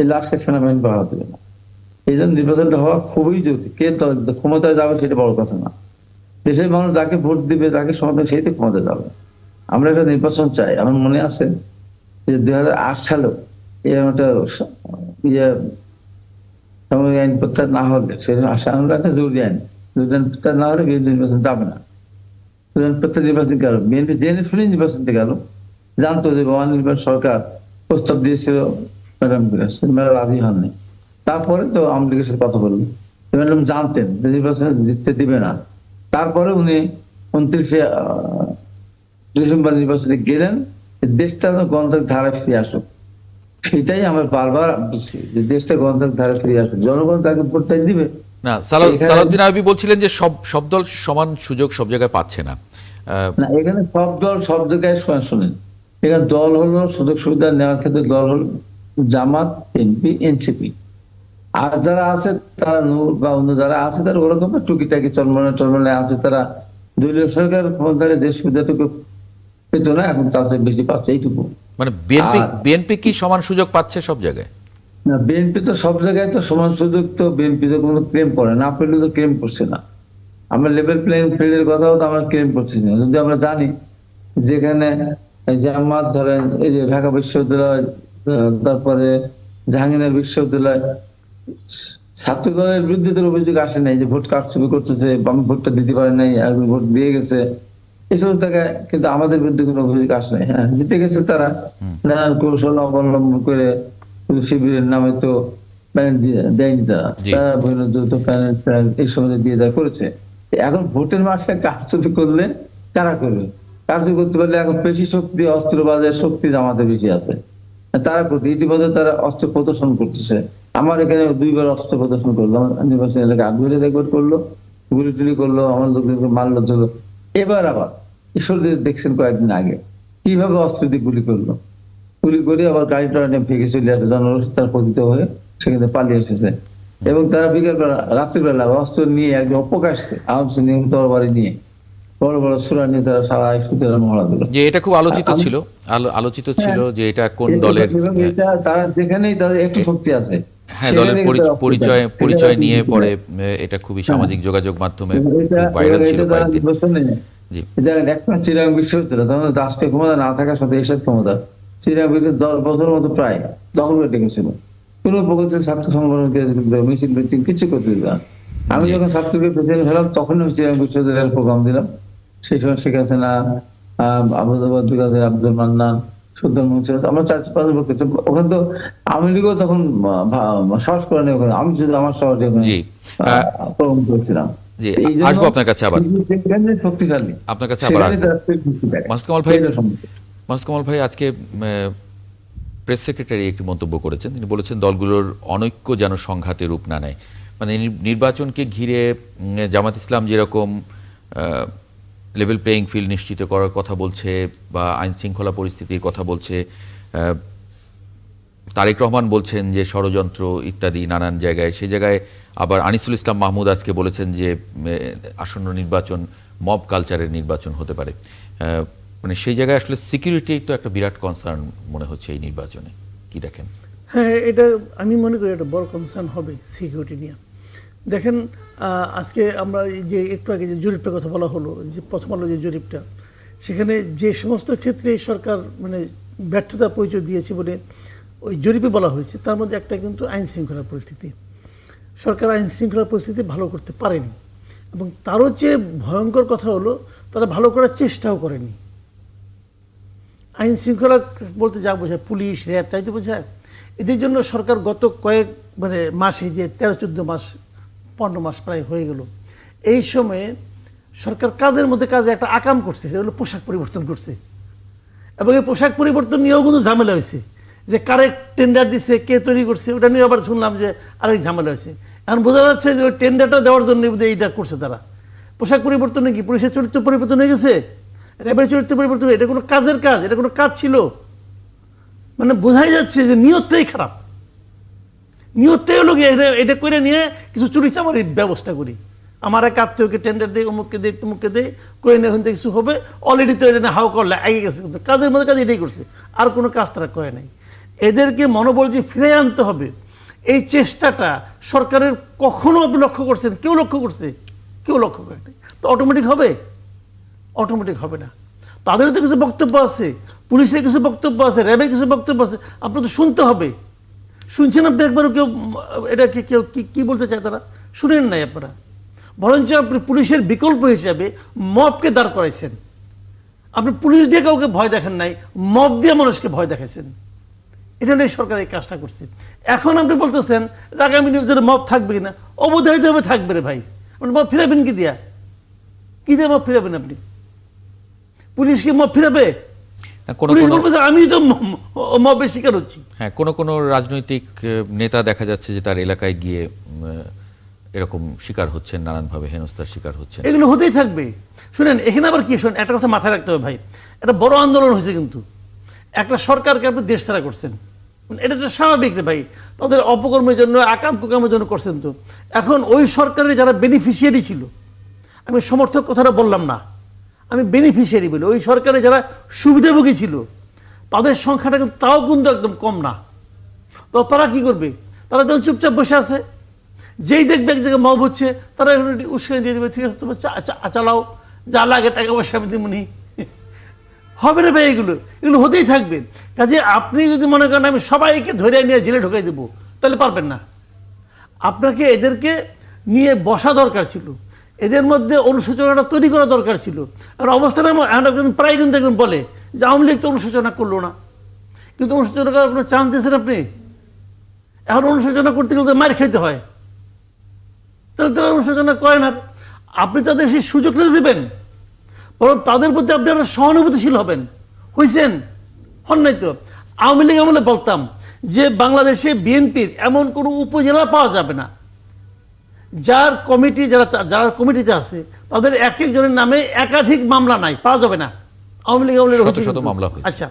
এই লাশকে সেনাবাহিনী পাহারা দেবে না। এই জন্য নির্বাচনটা হওয়া খুবই জরুরি। কে ক্ষমতায় যাবে সেটা বড় কথা না, দেশের মানুষ যাকে ভোট দিবে তাকে সমর্থন সেই তো ক্ষমতায় যাবে। আমরা একটা নির্বাচন চাই। আমার মনে আছে যে 2008 সালেও এরকম একটা সামরিক আইন প্রত্যাহার না হলে, সেরকম আশা আমরা একটা জরুরি আইন প্রত্যাহার না হলে বিএনপি নির্বাচন যাবে না। প্রত্যাহার নির্বাচন গেল, বিএনপি জেনে শুনে নির্বাচনটা গেল, জানতো যে নির্বাচন সরকার প্রস্তাব দিয়েছিল ম্যাডামের কাছে, ম্যাডাম রাজি হননি। তারপরে তো আওয়ামী লীগের সাথে কথা বললেন, ম্যাডাম জানতেন যে নির্বাচনে জিততে দিবে না। তারপরে উনি 29শে ডিসেম্বর নির্বাচনে গেলেন, দেশটা গণতান্ত্রিক ধারায় ফিরে আসুক। সেটাই আমার বারবার বলছি যে দেশটা গণতান্ত্রিক ধারায় ফিরে আসুক, জনগণ তাকে ভোটটা দিবে না। সালাউদ্দিন আইয়ুবী বলছিলেন যে সব দল সমান সুযোগ সব জায়গায় পাচ্ছে না। এখানে সব দল সব জায়গায় শোনেন, এখানে দল হলো সুযোগ সুবিধা নেওয়ার ক্ষেত্রে দল হলো জামাত, এমপি, এনসিপি। আর যারা আছে তারা নূর বা অন্য যারা আছে তারা ওরকম টুকিটাকি চলমনে আছে, তারা দলীয় সরকার ক্ষমতায় যে সুবিধাটুকু পেত না, এখন তার চেয়ে বেশি পাচ্ছে এইটুকু। মানে বিএনপি কি সমান সুযোগ পাচ্ছে সব জায়গায়? না, বিএনপি তো সব জায়গায় তো সমান সুযোগ, তো বিএনপি তো কোনো ক্লেম করে না, আপনি তো ক্লেম করছে না। আমরা লেভেল প্লেইং ফিল্ডের কথাও তো আমরা ক্লেম করছি না, যদি আমরা জানি যেখানে জামাত ধরেন এই যে ঢাকা বিশ্ববিদ্যালয়, তারপরে জাহাঙ্গীরনগর বিশ্ববিদ্যালয়, ছাত্র দলের বিরুদ্ধে তো অভিযোগ আসে নাই যে ভোট কারচুপি করতেছে, আমি ভোটটা দিতে পারি নাই, একজন ভোট দিয়ে গেছে, এসব জায়গায় কিন্তু আমাদের বিরুদ্ধে কোনো অভিযোগ আসে নাই। হ্যাঁ, জিতে গেছে তারা নানান কৌশল অবলম্বন করে, শিবিরের নামে তো প্যানেল দেয়নি, তারা বিভিন্ন যৌথ প্যানেল এই সময় দিয়ে যা করেছে। এখন ভোটের মাসে কারচুপি করলে কারা করবে? কারচুপি করতে পারলে এখন পেশি শক্তি, অস্ত্র বাজারের শক্তি আমাদের বেশি আছে, তারা করতে ইতিমধ্যে তারা অস্ত্র প্রদর্শন করতেছে। আমার এখানে 2 বার অস্ত্র প্রদর্শন করলো, নির্বাচন এলাকায় আগুনে একবার করলো, গুলি টুলি করলো, আমার লোকদেরকে মারলো চলো। এবার আবার ঈশ্বরদের দেখছেন কয়েকদিন আগে কিভাবে অস্ত্র দিয়ে গুলি করলো, গুলি করে আবার গাড়িটা ভেঙে চলে আসে, জনরোষ তার পতিত হয়ে সেখানে পালিয়ে এসেছে। এবং তারা বিকেলবেলা রাত্রিবেলা অস্ত্র নিয়ে একদম অপকাশে আরামসে নিয়ে তরবারি নিয়ে বড় বড় সুরা নিয়ে তারা সারা সুতরাং মহড়া দিল। যে এটা খুব আলোচিত ছিল, আলোচিত ছিল যে এটা কোন দলের, এটা তারা যেখানেই তাদের একটু শক্তি আছে, হ্যাঁ, দলের পরিচয় নিয়ে পরে এটা খুবই সামাজিক যোগাযোগ মাধ্যমে ভাইরাল ছিল কয়েকদিন। জি, একটা চিরাং বিশ্ববিদ্যালয় তখন রাষ্ট্রীয় ক্ষমতা না থাকার সাথে এসব ক্ষমতা চিরাং বিশ্ববিদ্যালয় 10 বছরের মতো প্রায় দখল করে রেখেছিল। কোনো প্রকারের ছাত্র সংগঠনকে মিছিল মিটিং কিছু করতে দিত না। আমি যখন ছাত্রকে প্রেসিডেন্ট হলাম তখন আমি চিরাং বিশ্ববিদ্যালয়ের প্রোগ্রাম দিলাম। সেই সময় শেখ হাসিনা, আব্দুল মান্নান, সুলতান মনসুর, আমরা 4-5 বছর ওখানে তো আওয়ামী লীগও তখন সাহস করে নেই ওখানে, আমি শুধু আমার শহরে প্রোগ্রাম করেছিলাম। আসবো আপনার কাছে আবার, শক্তিশালী আপনার কাছে আবার মাসুদ কামাল ভাই আজকে প্রেস সেক্রেটারি একটি মন্তব্য করেছেন। তিনি বলেছেন দলগুলোর অনৈক্য যেন সংঘাতে রূপ না নেয়। মানে নির্বাচনকে ঘিরে জামাত ইসলাম যেরকম লেভেল প্লেয়িং ফিল্ড নিশ্চিত করার কথা বলছে বা আইন শৃঙ্খলা পরিস্থিতির কথা বলছে, তারেক রহমান বলছেন যে ষড়যন্ত্র ইত্যাদি নানান জায়গায়, সেই জায়গায় আবার আনিসুল ইসলাম মাহমুদ আজকে বলেছেন যে আসন্ন নির্বাচন মব কালচারের নির্বাচন হতে পারে। মানে সেই জায়গায় আসলে সিকিউরিটি তো একটা বিরাট কনসার্ন মনে হচ্ছে এই নির্বাচনে, কি দেখেন? হ্যাঁ, এটা আমি মনে করি একটা বড় কনসার্ন হবে সিকিউরিটি নিয়ে। দেখেন, আজকে আমরা যে একটু আগে যে জরিপটার কথা বলা হলো, যে প্রথম আলো যে জরিপটা, সেখানে যে সমস্ত ক্ষেত্রে সরকার মানে ব্যর্থতা পরিচয় দিয়েছে বলে ওই জরিপে বলা হয়েছে, তার মধ্যে একটা কিন্তু আইন শৃঙ্খলার পরিস্থিতি। সরকার আইন শৃঙ্খলার পরিস্থিতি ভালো করতে পারেনি, এবং তারও চেয়ে ভয়ঙ্কর কথা হলো তারা ভালো করার চেষ্টাও করেনি। আইন শৃঙ্খলা বলতে যা বোঝায় পুলিশ, র্যাব, তাই তো বোঝায়। এদের জন্য সরকার গত কয়েক মাসে, যে 13-14 মাস 15 মাস প্রায় হয়ে গেল, এই সময়ে সরকার কাজের মধ্যে কাজে একটা আকাম করছে, সেটা হলো পোশাক পরিবর্তন করছে। এবং এই পোশাক পরিবর্তন নিয়েও কিন্তু ঝামেলা হয়েছে, যে কারেক্ট টেন্ডার দিচ্ছে, কে তৈরি করছে, ওটা নিয়ে আবার শুনলাম যে আরেক ঝামেলা হয়েছে। এখন বোঝা যাচ্ছে যে ওই টেন্ডারটা দেওয়ার জন্য এইটা করছে তারা। পোশাক পরিবর্তনে কি পুলিশের চরিত্র পরিবর্তন হয়ে গেছে, র্যাবের চরিত্র পরিবর্তন, এটা কোনো কাজের কাজ, এটা কোনো কাজ ছিল? মানে বোঝাই যাচ্ছে যে নিয়তটাই খারাপ। নিয়তটাই হলো এটা করে নিয়ে কিছু চুরি চামারির ব্যবস্থা করি, আমার এক আত্মীয়কে টেন্ডার দেয়, অমুককে দেয়, তমুককে দেয়, করে নিয়ে ওখান থেকে কিছু হবে। অলরেডি তো এটা হাও করলে আগে গেছে, কিন্তু কাজের মধ্যে কাজ এটাই করছে, আর কোনো কাজ তারা করে নাই। এদেরকে মনোবল যে ফিরে আনতে হবে, এই চেষ্টাটা সরকারের কখনো আপনি লক্ষ্য করছেন? কেউ লক্ষ্য করছে? কেউ লক্ষ্য করে নাই। তো অটোমেটিক হবে? অটোমেটিক হবে না। তাদেরও তো কিছু বক্তব্য আছে, পুলিশের কিছু বক্তব্য আছে, র্যাবের কিছু বক্তব্য আছে, আপনার তো শুনতে হবে। শুনছেন আপনি একবারও? কেউ এটাকে কেউ কি বলতে চায় তারা? শুনেন নাই আপনারা। বরঞ্চ আপনি পুলিশের বিকল্প হিসাবে মবকে দাঁড় করাইছেন। আপনি পুলিশ দিয়ে কাউকে ভয় দেখেন নাই, মব দিয়ে মানুষকে ভয় দেখাইছেন। এটা নিয়ে সরকার এই কাজটা করছে। এখন আপনি বলতেছেন আগামী নির্বাচনে মব থাকবে কিনা? অবধারিতভাবে থাকবে রে ভাই। আপনি মব ফিরাবেন কি দিয়া? কি দিয়ে মব ফিরাবেন আপনি? পুলিশকে মব ফিরাবে? আমি তো মবের শিকার হচ্ছি। হ্যাঁ, কোন রাজনৈতিক নেতা দেখা যাচ্ছে যে তার এলাকায় গিয়ে এরকম শিকার হচ্ছেন, নানানভাবে হেনস্থার শিকার হচ্ছেন। এগুলো হতেই থাকবে। শুনেন, এখানে আবার কি, শোনেন, একটা কথা মাথায় রাখতে হবে ভাই, এটা বড় আন্দোলন হয়েছে, কিন্তু একটা সরকারকে আপনি দেশ ছাড়া করছেন, এটা তো স্বাভাবিক রে ভাই। তাদের অপকর্মের জন্য, আকাম কুকামের জন্য করছেন। তো এখন ওই সরকারের যারা বেনিফিশিয়ারি ছিল, আমি সমর্থক কথাটা বললাম না, আমি বেনিফিশিয়ারি বলি, ওই সরকারে যারা সুবিধাভোগী ছিল তাদের সংখ্যাটা কিন্তু তাও কিন্তু একদম কম না। তো তারা কি করবে? তারা যখন চুপচাপ বসে আছে, যেই দেখবে এক জায়গায় মব হচ্ছে, তারা উস্কানি দিয়ে দেবে, ঠিক আছে তোমার চালাও, যা লাগে টাকা পয়সা আমি দিমুনি। হবে রে ভাই, এগুলো হতেই থাকবে। কাজে আপনি যদি মনে করেন আমি সবাইকে ধরে নিয়ে জেলে ঢুকাই দেবো, তাহলে পারবেন না। আপনাকে এদেরকে নিয়ে বসা দরকার ছিল, এদের মধ্যে অনুশোচনাটা তৈরি করা দরকার ছিল। আর অবস্থাটা প্রায় কিন্তু দেখবেন বলে যে আওয়ামী লীগ তো অনুশোচনা করলো না, কিন্তু অনুশোচনা করার কোনো চান্স দিয়েছেন আপনি? এখন অনুশোচনা করতে গেলে তো মার খাইতে হয়, তাহলে তারা অনুশোচনা করে না। আপনি তাদের সেই সুযোগটা দেবেন, বরং তাদের প্রতি আপনি আপনার সহানুভূতিশীল হবেন। হয়েছেন? হন নাই তো। আওয়ামী লীগ আমলে বলতাম যে বাংলাদেশে বিএনপির এমন কোনো উপজেলা পাওয়া যাবে না যার কমিটি যারা কমিটিতে আছে তাদের এক একজনের নামে একাধিক মামলা নাই, পাওয়া যাবে না। আওয়ামী লীগ শত শত মামলা হয়েছে। আচ্ছা,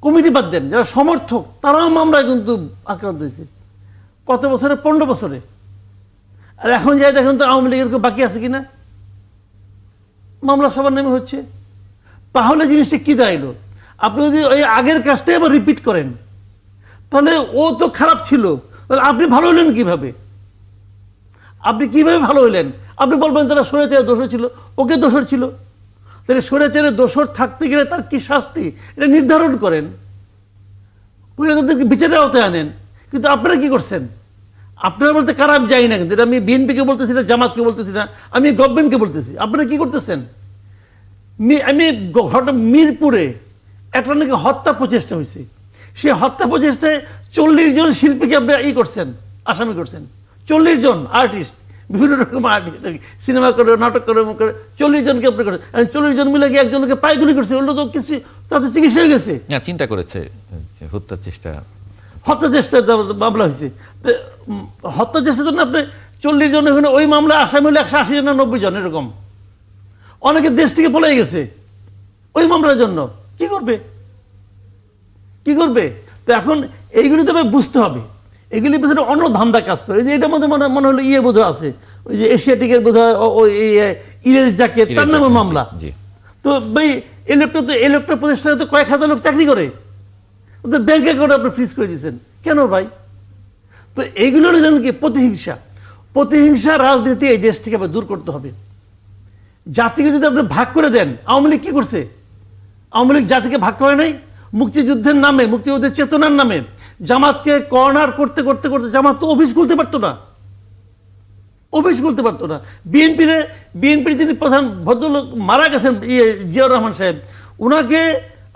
কমিটি বাদ দেন, যারা সমর্থক তারাও মামলায় কিন্তু আক্রান্ত হয়েছে। কত বছরে? 15 বছরে। আর এখন যাই দেখেন তো আওয়ামী লীগের কেউ বাকি আছে কিনা, মামলা সবার নামে হচ্ছে। তাহলে জিনিসটা কি দাঁড়াইলো? আপনি যদি ওই আগের কাজটাই আবার রিপিট করেন তাহলে ও তো খারাপ ছিল, তাহলে আপনি ভালো হলেন কিভাবে? আপনি কিভাবে ভালো হইলেন? আপনি বলবেন তারা স্বৈরাচারের দোষর ছিল, ওকে দোষর ছিল। তাহলে স্বৈরাচারের দোষর থাকতে গেলে তার কি শাস্তি এটা নির্ধারণ করেন, করে তাদেরকে বিচারের আওতায় আনেন। কিন্তু আপনারা কি করছেন? আপনারা বলতে কারা আমি যাই না, কিন্তু এটা আমি বিএনপিকে বলতেছি না, জামাতকে বলতেছি না, আমি গভর্নমেন্টকে বলতেছি। আপনারা কি করতেছেন? আমি মিরপুরে একটা নাকি হত্যা প্রচেষ্টা হয়েছে, সেই হত্যা প্রচেষ্টায় 40 জন শিল্পীকে আপনারা করছেন, আসামি করছেন। 40 জন আর্টিস্ট, বিভিন্ন রকম আর্টিস্ট, সিনেমা করে, নাটক করে, 40 জনকে আপনি করেন। 40 জন মিলে গিয়ে একজনকে পায়গুলি করছে, ওগুলো তো কিছু তাদের চিকিৎসা হয়ে গেছে। চিন্তা করেছে হত্যার চেষ্টা, হত্যা চেষ্টার মামলা হয়েছে। হত্যা চেষ্টার জন্য আপনি 40 জন, ওখানে ওই মামলায় আসামি হলে 180 জন, 90 জন এরকম। অনেকে দেশ থেকে পলাই গেছে ওই মামলার জন্য। কি করবে? কি করবে? তো এখন এইগুলি তো বুঝতে হবে, এগুলি পিছনে অন্য ধান্দা কাজ করে। যে এটার মধ্যে মনে হলো বোধ আছে, ওই যে এশিয়াটিকের বোধ হয় ইরের জাকের, তার নামে মামলা। তো ভাই এই লোকটা প্রতিষ্ঠানে তো কয়েক হাজার লোক চাকরি করে, ওদের ব্যাংক অ্যাকাউন্ট আপনি ফ্রিজ করে দিয়েছেন কেন ভাই? তো এইগুলোর জন্য কি? প্রতিহিংসা রাজনীতি এই দেশ থেকে দূর করতে হবে। জাতিকে যদি আপনি ভাগ করে দেন, আওয়ামী লীগ কি করছে? আওয়ামী লীগ জাতিকে ভাগ করে নাই। মুক্তিযুদ্ধের নামে, মুক্তিযুদ্ধের চেতনার নামে জামাতকে কর্নার করতে করতে করতে জামাত তো অফিস খুলতে পারতো না, অফিস খুলতে পারতো না। বিএনপির যিনি প্রধান ভদ্রলোক মারা গেছেন, জিয়াউর রহমান সাহেব, ওনাকে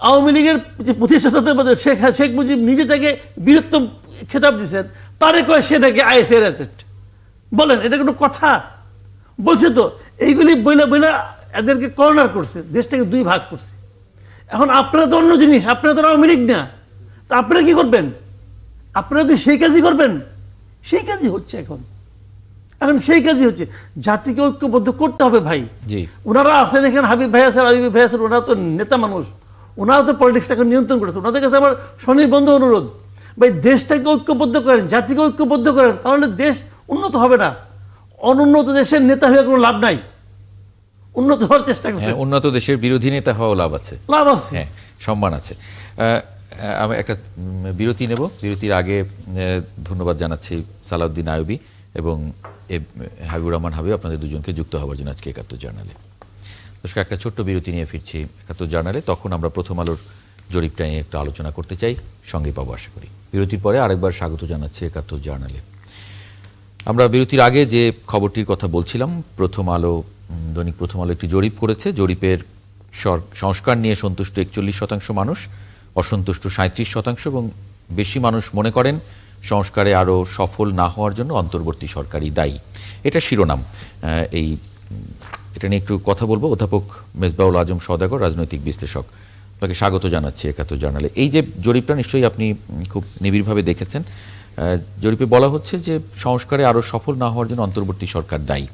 আওয়ামী লীগের প্রতিষ্ঠাতাদের মধ্যে শেখ মুজিব নিজে থেকে বীরত্ব খেতাব দিচ্ছেন, তারে কয় সে নাকি আইএসএর অ্যাসেট। বলেন এটা কোনো কথা? বলছে তো। এইগুলি বইলা এদেরকে কর্নার করছে, দেশটাকে দুই ভাগ করছে। এখন আপনারা তো অন্য জিনিস, আপনারা তো আওয়ামী লীগ না, তা আপনারা কি করবেন? আপনারা কি সেই কাজই করবেন? সেই কাজই হচ্ছে এখন সেই কাজই হচ্ছে। জাতিকে ঐক্যবদ্ধ করতে হবে ভাই। ওনারা আছেন এখানে, হাবিব ভাই আছেন, আবিব ভাই আছেন, ওনারা তো নেতা মানুষ, ওনারা তো পলিটিক্সটা এখন নিয়ন্ত্রণ করেছে। ওনাদের কাছে আমার স্বনির্বন্ধ অনুরোধ, ভাই দেশটাকে ঐক্যবদ্ধ করেন, জাতিকে ঐক্যবদ্ধ করেন, তাহলে দেশ উন্নত হবে না। অনুন্নত দেশের নেতা হয়ে কোনো লাভ নাই, উন্নত হওয়ার চেষ্টা করেন। উন্নত দেশের বিরোধী নেতা হওয়া লাভ আছে, লাভ আছে, হ্যাঁ, সম্মান আছে। আমি একটা বিরতি নেব। বিরতির আগে ধন্যবাদ জানাচ্ছি সালাউদ্দিন আইয়ুবী এবং হাবিবুর রহমান হাবিব, আপনাদের দুজনকে যুক্ত হওয়ার জন্য আজকে ৭১ জার্নালে। দর্শক, একটা ছোট্ট বিরতি নিয়ে ফিরছি ৭১ জার্নালে। তখন আমরা প্রথম আলোর জরিপটা নিয়ে একটু আলোচনা করতে চাই, সঙ্গে পাবো আশা করি। বিরতির পরে আরেকবার স্বাগত জানাচ্ছি ৭১ জার্নালে। আমরা বিরতির আগে যে খবরটির কথা বলছিলাম, দৈনিক প্রথম আলো একটি জরিপ করেছে। জরিপের সংস্কার নিয়ে সন্তুষ্ট ৪১% মানুষ, অসন্তুষ্ট 37%, এবং বেশি মানুষ মনে করেন সংস্কারে আরও সফল না হওয়ার জন্য অন্তর্বর্তী সরকারই দায়ী। এটা শিরোনাম। এটা নিয়ে একটু কথা বলবো। অধ্যাপক মেজবাউল আজম সওদাগর, রাজনৈতিক বিশ্লেষক, আপনাকে স্বাগত জানাচ্ছি ৭১ জার্নালে। এই যে জরিপটা নিশ্চয়ই আপনি খুব নিবিড়ভাবে দেখেছেন। জরিপে বলা হচ্ছে যে সংস্কারে আরও সফল না হওয়ার জন্য অন্তর্বর্তী সরকার দায়ী।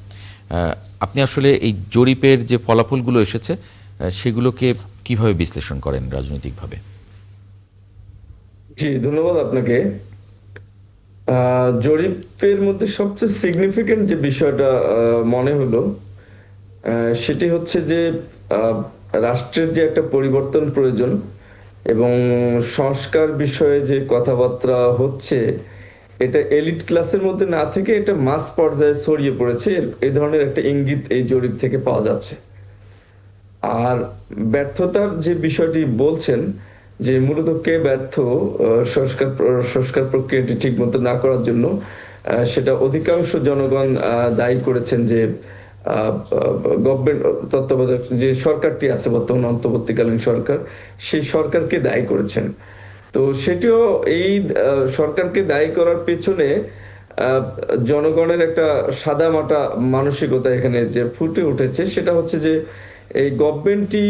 আপনি আসলে এই জরিপের যে ফলাফলগুলো এসেছে সেগুলোকে কিভাবে বিশ্লেষণ করেন রাজনৈতিকভাবে? জি, ধন্যবাদ আপনাকে। জরিপের মধ্যে সবচেয়ে সিগনিফিকেন্ট যে বিষয়টা মনে হলো সেটি হচ্ছে যে রাষ্ট্রের যে একটা পরিবর্তন প্রয়োজন এবং সংস্কার বিষয়ে যে কথাবার্তা হচ্ছে, এটা এলিট ক্লাসের মধ্যে না থেকে এটা মাস পর্যায়ে ছড়িয়ে পড়েছে, এই ধরনের একটা ইঙ্গিত এই জরিপ থেকে পাওয়া যাচ্ছে। আর ব্যর্থতার যে বিষয়টি বলছেন, যে মূলত কে ব্যর্থ সংস্কার প্রক্রিয়াটি ঠিক মতো না করার জন্য, সেটা অধিকাংশ জনগণ দায়ী করেছেন যে গভর্নমেন্ট তত্ত্বাবধায়ক যে সরকারটি আছে বর্তমান অন্তর্বর্তীকালীন সরকার, সেই সরকারকে দায়ী করেছেন। তো সেটিও এই সরকারকে দায়ী করার পেছনে জনগণের একটা সাদামাটা মানসিকতা এখানে যে ফুটে উঠেছে, সেটা হচ্ছে যে এই গভর্নমেন্টটি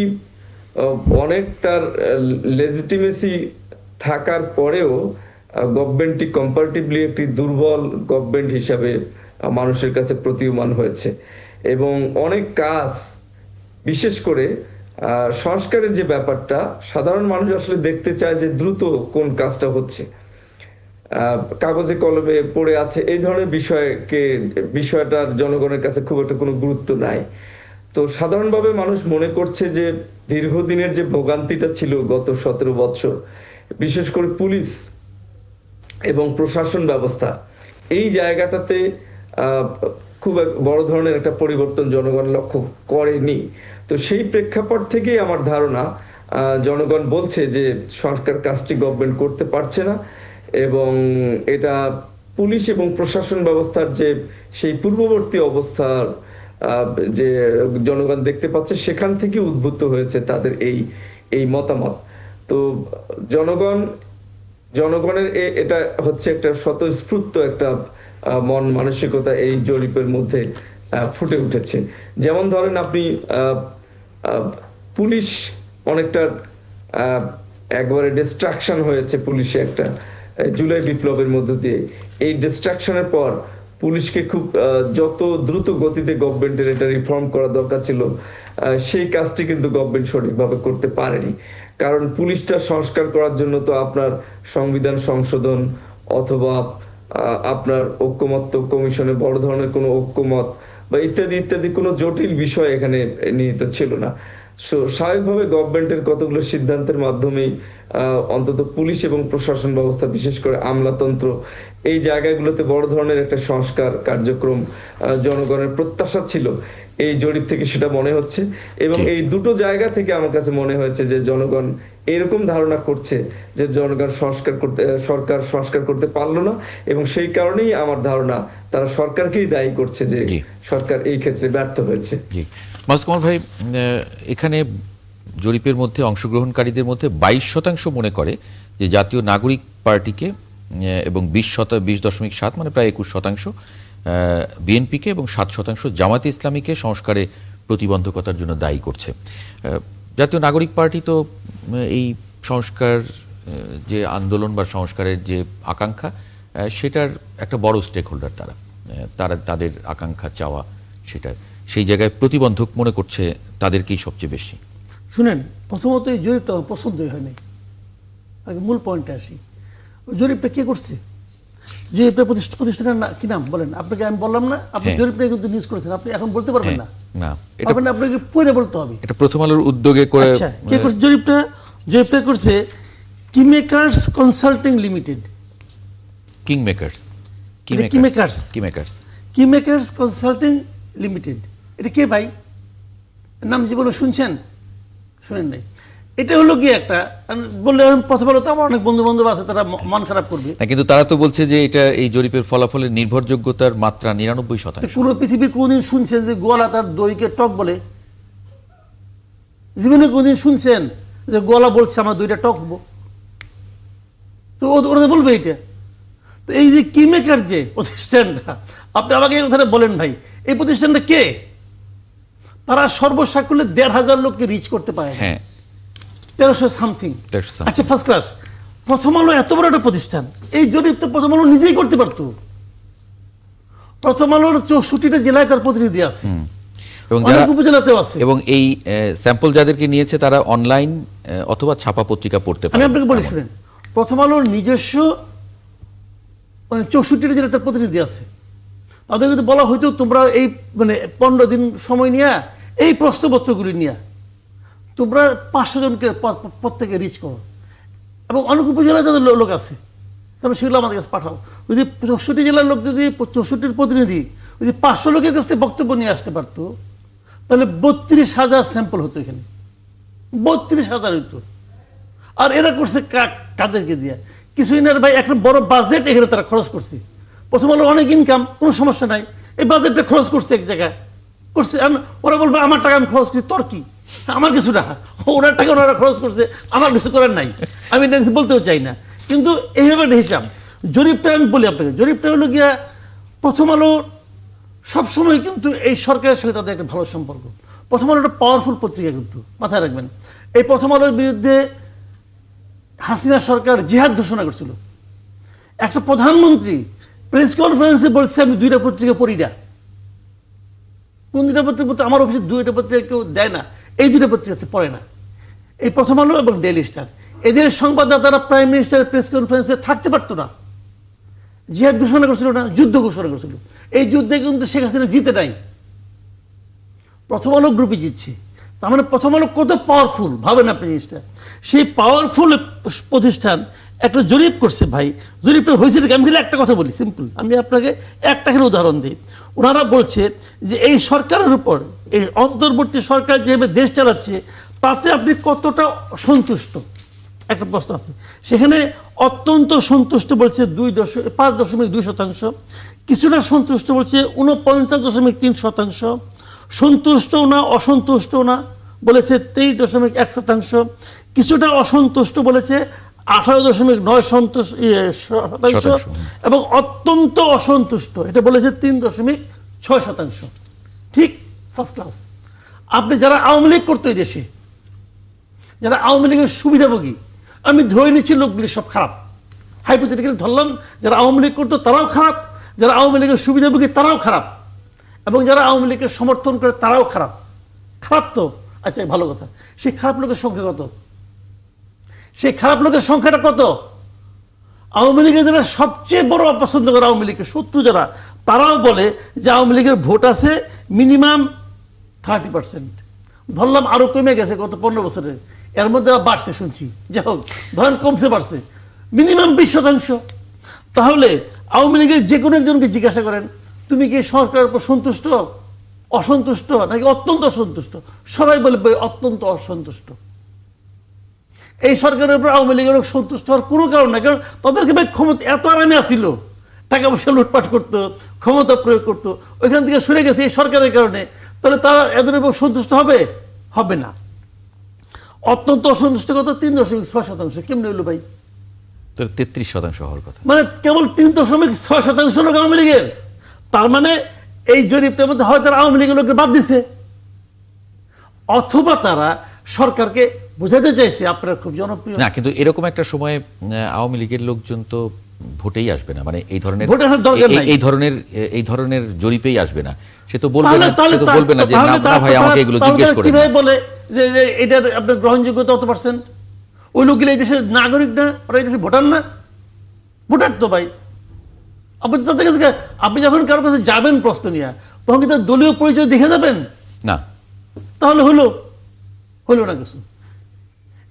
অনেক তার লেজিটিমেসি থাকার পরেও গভর্নমেন্টটি কম্পারেটিভলি একটি দুর্বল গভর্নমেন্ট হিসাবে মানুষের কাছে প্রতীয়মান হয়েছে, এবং অনেক কাজ, বিশেষ করে সংস্কারের যে ব্যাপারটা, সাধারণ মানুষ আসলে দেখতে চায় যে দ্রুত কোন কাজটা হচ্ছে, কাগজে কলমে পড়ে আছে এই ধরনের বিষয়টার জনগণের কাছে খুব একটা কোনো গুরুত্ব নাই। তো সাধারণভাবে মানুষ মনে করছে যে দীর্ঘদিনের যে ভোগান্তিটা ছিল গত 17 বছর, বিশেষ করে পুলিশ এবং প্রশাসন ব্যবস্থা, এই জায়গাটাতে খুব বড় ধরনের একটা পরিবর্তন জনগণ লক্ষ্য করেনি। তো সেই প্রেক্ষাপট থেকেই আমার ধারণা জনগণ বলছে যে সংস্কার কাজটি গভর্নমেন্ট করতে পারছে না, এবং এটা পুলিশ এবং প্রশাসন ব্যবস্থার যে সেই পূর্ববর্তী অবস্থার যে জনগণ দেখতে পাচ্ছে, সেখান থেকে উদ্ভূত হয়েছে তাদের এই মতামত। তো জনগণের এটা হচ্ছে একটা স্বতঃস্ফূর্ত একটা মন মানসিকতা এই জরিপের মধ্যে ফুটে উঠেছে। যেমন ধরেন আপনি পুলিশ অনেকটা একবারে ডিস্ট্রাকশন হয়েছে পুলিশে একটা জুলাই বিপ্লবের মধ্য দিয়ে। এই ডিস্ট্রাকশনের পর পুলিশকে খুব যত দ্রুত গতিতে গভর্নমেন্টের এটা রিফর্ম করা দরকার ছিল, সেই কাজটি কিন্তু গভর্নমেন্ট সঠিকভাবে করতে পারেনি। কারণ পুলিশটা সংস্কার করার জন্য তো আপনার সংবিধান সংশোধন অথবা আপনার ঐক্যমত্য কমিশনে বড় ধরনের কোনো ঐক্যমত বা ইত্যাদি ইত্যাদি কোনো জটিল বিষয় এখানে নিহিত ছিল না। স্বাভাবিকভাবে গভর্নমেন্টের কতগুলো সিদ্ধান্তের মাধ্যমেই অন্তত পুলিশ এবং প্রশাসন ব্যবস্থা, বিশেষ করে আমলাতন্ত্র, এই জায়গাগুলোতে বড় ধরনের একটা সংস্কার কার্যক্রম জনগণের প্রত্যাশা ছিল। এই জরিপ থেকে সেটা মনে হচ্ছে, এবং এই দুটো জায়গা থেকে আমার কাছে মনে হয়েছে যে জনগণ এরকম ধারণা করছে যে সরকার সংস্কার করতে পারলো না, এবং সেই কারণেই আমার ধারণা তারা সরকারকেই দায়ী করছে যে সরকার এই ক্ষেত্রে ব্যর্থ হয়েছে। মাসুদ কামাল ভাই, এখানে জরিপের মধ্যে অংশগ্রহণকারীদের মধ্যে 22% মনে করে যে জাতীয় নাগরিক পার্টিকে, এবং 20.7 মানে প্রায় 21% বিএনপিকে, এবং 7% জামায়াতে ইসলামীকে সংস্কারে প্রতিবন্ধকতার জন্য দায়ী করছে। জাতীয় নাগরিক পার্টি তো এই সংস্কার যে আন্দোলন বা সংস্কারের যে আকাঙ্ক্ষা, সেটার একটা বড় স্টেক হোল্ডার। তারা তাদের আকাঙ্ক্ষা চাওয়া সেটার সেই জায়গায় প্রতিবন্ধক মনে করছে তাদেরকেই সবচেয়ে বেশি। শুনেন, প্রথমত এই জরিপটা পছন্দই হয়নি। আগে মূল পয়েন্টে আসি। ওই জরিপটা কে করছে? জরিপটা প্রতিষ্ঠানের কি নাম বলেন? আপনাকে আমি বললাম না, আপনি জরিপটা কিন্তু নিউজ করেছেন, আপনি এখন বলতে পারবেন না। আপনাকে পড়ে বলতে হবে। এটা প্রথম আলোর উদ্যোগে করে। আচ্ছা, কে করছে জরিপটা? জরিপটা করছে কিমেকার্স কনসাল্টিং লিমিটেড। কিমেকার্স কনসাল্টিং লিমিটেড, এটা কে ভাই? নাম জীবনে শুনছেন? শুনেন নাই। এটা হলো কি একটা বললে প্রথম আলো তো আমার অনেক বন্ধু বান্ধব আছে, তারা মন খারাপ করবে, কিন্তু তারা তো বলছে যে এটা এই জরিপের ফলাফলের নির্ভরযোগ্যতার মাত্রা 99%। পুরো পৃথিবীর কোনদিন শুনছেন যে গোয়ালা তার দইকে টক বলে? জীবনে কোনদিন শুনছেন যে গোয়ালা বলছে আমার দইটা টক হবো? তো ওরা বলবে এটা। তো এই যে কিমেকার যে প্রতিষ্ঠানটা, আপনি আমাকে এই কথাটা বলেন ভাই, এই প্রতিষ্ঠানটা কে? তারা সর্বসাকুল্যে 1,500 লোককে রিচ করতে পারে। 1300 সামথিং। আচ্ছা, ফার্স্ট ক্লাস। প্রথম আলো এত বড় একটা প্রতিষ্ঠান, এই জরিপ তো প্রথম আলো নিজেই করতে পারতো। প্রথম আলোর 64টা জেলায় তার প্রতিনিধি আছে, অনেক উপজেলাতেও আছে, এবং এই স্যাম্পল যাদেরকে নিয়েছে তারা অনলাইন অথবা ছাপা পত্রিকা পড়তে পারে। আমি আপনাকে বলি, শুনেন, প্রথম আলোর নিজস্ব 64টা জেলায় তার প্রতিনিধি আছে। তাদের যদি বলা হয়তো তোমরা এই 15 দিন সময় নিয়ে এই প্রশ্নপত্রগুলি নিয়ে তোমরা 500 জনকে প্রত্যেকে রিচ করো, এবং অনেক উপজেলায় যাদের লোক আছে, তবে সেগুলো আমাদের কাছে পাঠাও। যদি 64 জেলার লোক, যদি 64টির প্রতিনিধি যদি 500 লোকের কাছ থেকে বক্তব্য নিয়ে আসতে পারতো, তাহলে 32,000 স্যাম্পল হতো এখানে, 32,000 হইতো। আর এরা করছে কাদেরকে দিয়ে? কিছুই না ভাই, একটা বড় বাজেট এখানে তারা খরচ করছে। প্রথম আলো অনেক ইনকাম, কোনো সমস্যা নাই, এই বাজেটটা খরচ করছে এক জায়গায় করছে। ওরা বলবে আমার টাকা আমি খরচ করছি, তোর কি? আমার কিছু না, ওনার টাকা ওনারা খরচ করছে, আমার কিছু করার নাই। আমি বলতেও চাই না, কিন্তু এইভাবে হিসাব। জরিপটা আমি বলি আপনাকে, জরিপটা হলো গিয়া প্রথম আলো সবসময় কিন্তু এই সরকারের সঙ্গে তাদের একটা ভালো সম্পর্ক। প্রথম আলো একটা পাওয়ারফুল পত্রিকা, কিন্তু মাথায় রাখবেন, এই প্রথম আলোর বিরুদ্ধে হাসিনা সরকার জিহাদ ঘোষণা করছিল। একটা প্রধানমন্ত্রী প্রেস কনফারেন্সে বলছে আমি 2টা পত্রিকা পড়ি না। কোন 2টা পত্রিকা? আমার অফিসে 2টা পত্রিকা কেউ দেয় না, এই 2টা পত্রিকা পড়ে না, এই প্রথম আলো এবং ডেইলি স্টার। এদের সংবাদদাতারা প্রাইম মিনিস্টারের প্রেস কনফারেন্সে থাকতে পারতো না। জিহাদ ঘোষণা করছিল না, যুদ্ধ ঘোষণা করছিল। এই যুদ্ধে কিন্তু শেখ হাসিনা জিতে নাই, প্রথম আলো গ্রুপে জিতছে। তার মানে প্রথম আলো কত পাওয়ারফুল ভাবেন আপনি জিনিসটা। সেই পাওয়ারফুল প্রতিষ্ঠান একটা জরিপ করছে ভাই। জরিপটা হয়েছে, আমি খালি একটা কথা বলি, সিম্পল, আমি আপনাকে একটা খালি উদাহরণ দিই। ওনারা বলছে যে এই সরকারের উপর, এই অন্তর্বর্তী সরকার যেভাবে দেশ চালাচ্ছে তাতে আপনি কতটা সন্তুষ্ট, একটা প্রশ্ন আছে। সেখানে অত্যন্ত সন্তুষ্ট বলছে 5.2%, কিছুটা সন্তুষ্ট বলছে 49.3%, সন্তুষ্ট না অসন্তুষ্ট না বলেছে 23.1%, কিছুটা অসন্তুষ্ট বলেছে 18.9%, এবং অত্যন্ত অসন্তুষ্ট এটা বলেছে 3.6%। ঠিক ফার্স্ট ক্লাস। আপনি যারা আওয়ামী লীগ করতো এই দেশে, যারা আওয়ামী লীগের সুবিধাভোগী, আমি ধরে নিচ্ছি লোকগুলি সব খারাপ, হাইপোথেটিক্যালি ধরলাম, যারা আওয়ামী লীগ করতো তারাও খারাপ, যারা আওয়ামী লীগের সুবিধাভোগী তারাও খারাপ, এবং যারা আওয়ামী লীগকে সমর্থন করে তারাও খারাপ। খারাপ তো আচ্ছা, ভালো কথা। সেই খারাপ লোকের সংখ্যা কত? সেই খারাপ লোকের সংখ্যাটা কত? আওয়ামী লীগের যারা সবচেয়ে বড় অপছন্দ করে, আওয়ামী লীগের শত্রু যারা, তারাও বলে যে আওয়ামী লীগের ভোট আছে মিনিমাম 30%। ধরলাম আরো কমে গেছে গত 15 বছরে, এর মধ্যে বাড়ছে শুনছি, যাই হোক ধরেন কমছে বাড়ছে, মিনিমাম 20%। তাহলে আওয়ামী লীগের যে কোনো একজনকে জিজ্ঞাসা করেন তুমি কি সরকারের উপর সন্তুষ্ট, অসন্তুষ্ট নাকি অত্যন্ত অসন্তুষ্ট, সবাই বলবে অত্যন্ত অসন্তুষ্ট। এই সরকারের উপর আওয়ামী লীগের সন্তুষ্ট হওয়ার কোনো কারণ নাই, কারণ তাদেরকে ভাই ক্ষমতা এত আরামে আসিল, টাকা পয়সা লুটপাট করতো, ক্ষমতা প্রয়োগ করতো, ওইখান থেকে সরে গেছে এই সরকারের কারণে। তাহলে তারা এদের উপর সন্তুষ্ট হবে? হবে না। অত্যন্ত অসন্তুষ্ট কত? 3.6%। কেমনি হলো ভাই? 33% হওয়ার কথা, মানে কেবল 3.6% লোক আওয়ামী লীগের। তার মানে এই জরিপটার মধ্যে হয় তারা আওয়ামী লীগের লোককে বাদ দিছে, অথবা তারা সরকারকে বোঝাতে চাইছে আপনারা খুব জনপ্রিয় না। কিন্তু এরকম একটা সময় আওয়ামী লীগের লোকজন তো ভোটেই আসবে না, মানে এই ধরনের জরিপেই আসবে না। সে তো বলবে না, যে না ভাই আমাকে এগুলো জিজ্ঞেস করে। কিভাবে বলে যে এটা আপনার গ্রহণযোগ্যতা অত %? ওই লোকগুলো এই দেশের নাগরিক না, ওরা এই দেশের ভোটার না? ভোটার তো ভাই। আপনি তাদের কাছে, আপনি যখন কারোর কাছে যাবেন প্রশ্ন নিয়ে, তখন কি তার দলীয় পরিচয় দেখে যাবেন না? তাহলে হলো না কিছু।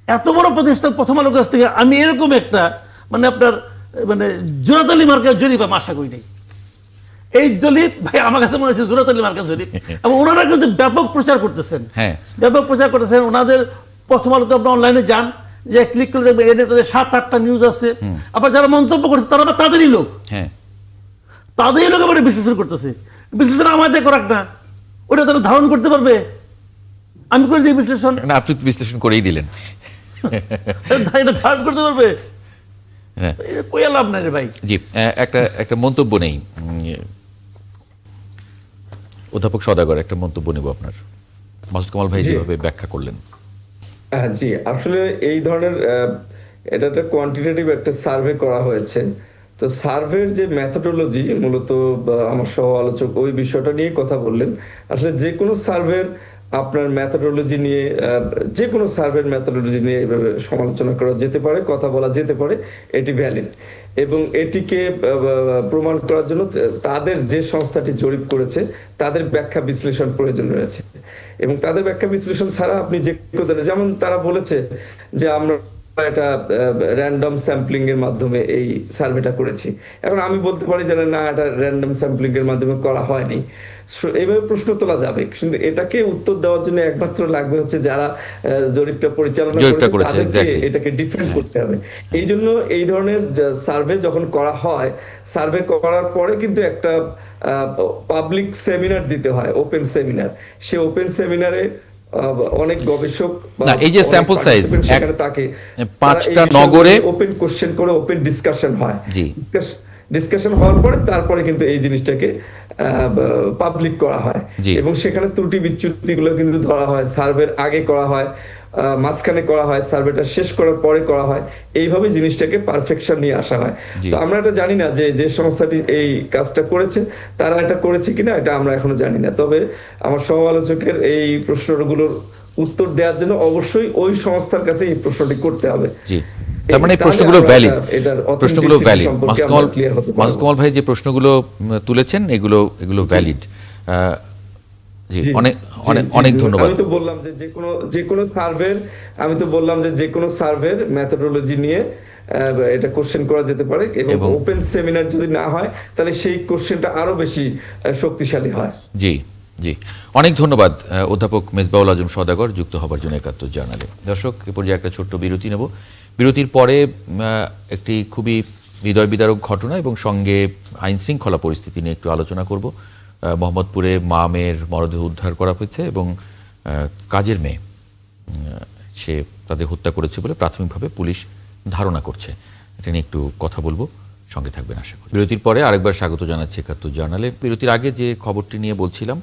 এত বড় প্রতিষ্ঠান প্রথম আলোর কাছ থেকে আমি এরকম একটা মানে আপনার মানে জোরাতালি মার্কার জরিপ আমি আশা করি নাই। এই জরিপ ভাই আমার কাছে মনে হচ্ছে জোরাতালি মার্কার জরিপ, এবং ওনারা কিন্তু ব্যাপক প্রচার করতেছেন, ব্যাপক প্রচার করতেছেন। ওনাদের প্রথম আলোতে আপনি অনলাইনে যান, যে ক্লিক করে দেখবেন এনে তাদের 7-8টা নিউজ আছে। আবার যারা মন্তব্য করছে তারা আবার তাদেরই লোক, তাদেরই লোক আবার বিশ্লেষণ করতেছে। বিশ্লেষণ আমাদের করাক না, ওটা তারা ধারণ করতে পারবে। আমি করে যে বিশ্লেষণ, আপনি বিশ্লেষণ করেই দিলেন, এটা ধারণ করতে পারবে? কই লাভ নাই রে ভাই। জি, একটা মন্তব্য নেই অধ্যাপক সওদাগর, একটা মন্তব্য নেব আপনার। মাসুদ কামাল ভাই যেভাবে ব্যাখ্যা করলেন। জি, আসলে এই ধরনের এটা একটা কোয়ান্টিটেটিভ একটা সার্ভে করা হয়েছে। তো সার্ভের যে মেথোডোলজি, মূলত আমার সহ আলোচক ওই বিষয়টা নিয়ে কথা বললেন। আসলে যে কোনো সার্ভের আপনার মেথোডোলজি নিয়ে, যে কোনো সার্ভের মেথোডোলজি নিয়ে এভাবে সমালোচনা করা যেতে পারে, কথা বলা যেতে পারে, এটি ভ্যালিড। এবং এটিকে প্রমাণ করার জন্য তাদের যে সংস্থাটি জরিপ করেছে তাদের ব্যাখ্যা বিশ্লেষণ প্রয়োজন রয়েছে। এবং তাদের ব্যাখ্যা বিশ্লেষণ ছাড়া আপনি যে যেমন তারা বলেছে যে আমরা একটা র্যান্ডম স্যাম্পলিং এর মাধ্যমে এই সার্ভেটা করেছি। এখন আমি বলতে পারি যে না, এটা র্যান্ডম স্যাম্পলিং এর মাধ্যমে করা হয়নি। এইভাবে প্রশ্ন তোলা যাবে, কিন্তু এটাকে উত্তর দেওয়ার জন্য একমাত্র লাগবে হচ্ছে যারা জরিপটা পরিচালনা করেছে তাদেরকে এটাকে ডিফেন্ড করতে হবে। এই জন্য এই ধরনের সার্ভে যখন করা হয়, সার্ভে করার পরে কিন্তু একটা পাবলিক সেমিনার দিতে হয়, ওপেন সেমিনার। সে ওপেন সেমিনারে অনেক গবেষক, এই যে স্যাম্পল সাইজ সেখানে তাকে 5টা নগরে ওপেন কোশ্চেন করে ওপেন ডিসকাশন হয়। ডিসকাশন হওয়ার পরে তারপরে কিন্তু এই জিনিসটাকে পাবলিক করা হয়, এবং সেখানে ত্রুটি বিচ্যুতিগুলো কিন্তু ধরা হয়। সার্ভের আগে করা হয়, মাঝখানে করা হয়, সার্ভেটা শেষ করার পরে করা হয়, এইভাবে জিনিসটাকে পারফেকশন নিয়ে আসা হয়। জি। তো আমরা এটা জানি না যে সংস্থাটি এই কাজটা করেছে তারা এটা করেছে কিনা, এটা আমরা এখনো জানি না। তবে আমার সমালোচকের এই প্রশ্নগুলোর উত্তর দেওয়ার জন্য অবশ্যই ওই সংস্থার কাছে এই প্রশ্নটি করতে হবে। জি, তার মানে তাহলে প্রশ্নগুলো আমরা ভ্যালিড, এটার প্রশ্নগুলো authenticity ভ্যালিড। সম্পর্কে আমরা clear হতে পারবো। মাসুদ কামাল ভাই যে প্রশ্নগুলো তুলেছেন এগুলো ভ্যালিড। জি, অনেক অনেক অনেক ধন্যবাদ। আমি তো বললাম যে কোনো সার্ভের মেথোডোলজি নিয়ে এটা কোশ্চেন করা যেতে পারে, এবং ওপেন সেমিনার যদি না হয় তাহলে সেই কোশ্চেনটা আরো বেশি শক্তিশালী হয়। জি জি, অনেক ধন্যবাদ অধ্যাপক মেজবাউল আজম সওদাগর যুক্ত হবার জন্য ৭১ জার্নালে। দর্শক, এ পর্যায়ে একটা ছোট্ট বিরতি নেব। বিরতির পরে একটি খুবই হৃদয় বিদারক ঘটনা এবং সঙ্গে আইন শৃঙ্খলা পরিস্থিতি নিয়ে একটু আলোচনা করব। মোহাম্মদপুরে মা মেয়ের মরদেহ উদ্ধার করা হয়েছে এবং কাজের মেয়ে সে তাদের হত্যা করেছে বলে প্রাথমিকভাবে পুলিশ ধারণা করছে। এটা নিয়ে একটু কথা বলবো, সঙ্গে থাকবেন আশা করি। বিরতির পরে আরেকবার স্বাগত জানাচ্ছি ৭১ জার্নালে। বিরতির আগে যে খবরটি নিয়ে বলছিলাম,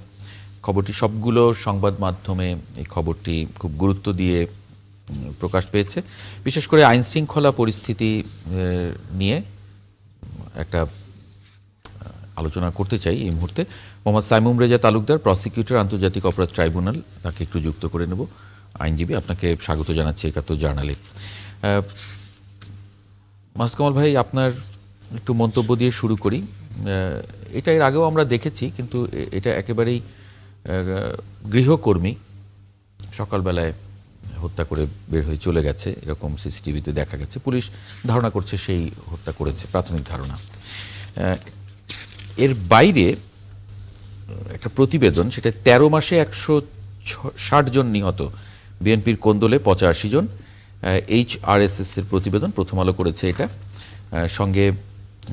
খবরটি সবগুলো সংবাদ মাধ্যমে এই খবরটি খুব গুরুত্ব দিয়ে প্রকাশ পেয়েছে। বিশেষ করে আইন শৃঙ্খলা পরিস্থিতি নিয়ে একটা আলোচনা করতে চাই এই মুহূর্তে। মোহাম্মদ সাইমুম রেজা তালুকদার, প্রসিকিউটর, আন্তর্জাতিক অপরাধ ট্রাইব্যুনাল, তাকে একটু যুক্ত করে নেব। আইনজীবী, আপনাকে স্বাগত জানাচ্ছি ৭১ জার্নালে। মাসুদ কামাল ভাই, আপনার একটু মন্তব্য দিয়ে শুরু করি। এটা এর আগেও আমরা দেখেছি, কিন্তু এটা একেবারেই গৃহকর্মী সকালবেলায় হত্যা করে বের হয়ে চলে গেছে, এরকম সিসিটিভিতে দেখা গেছে। পুলিশ ধারণা করছে সেই হত্যা করেছে, প্রাথমিক ধারণা। এর বাইরে একটা প্রতিবেদন, সেটা ১৩ মাসে ১৬০ জন নিহত, বিএনপির কোন্দলে ৮৫ জন, HRSS এর প্রতিবেদন, প্রথম আলো করেছে এটা। সঙ্গে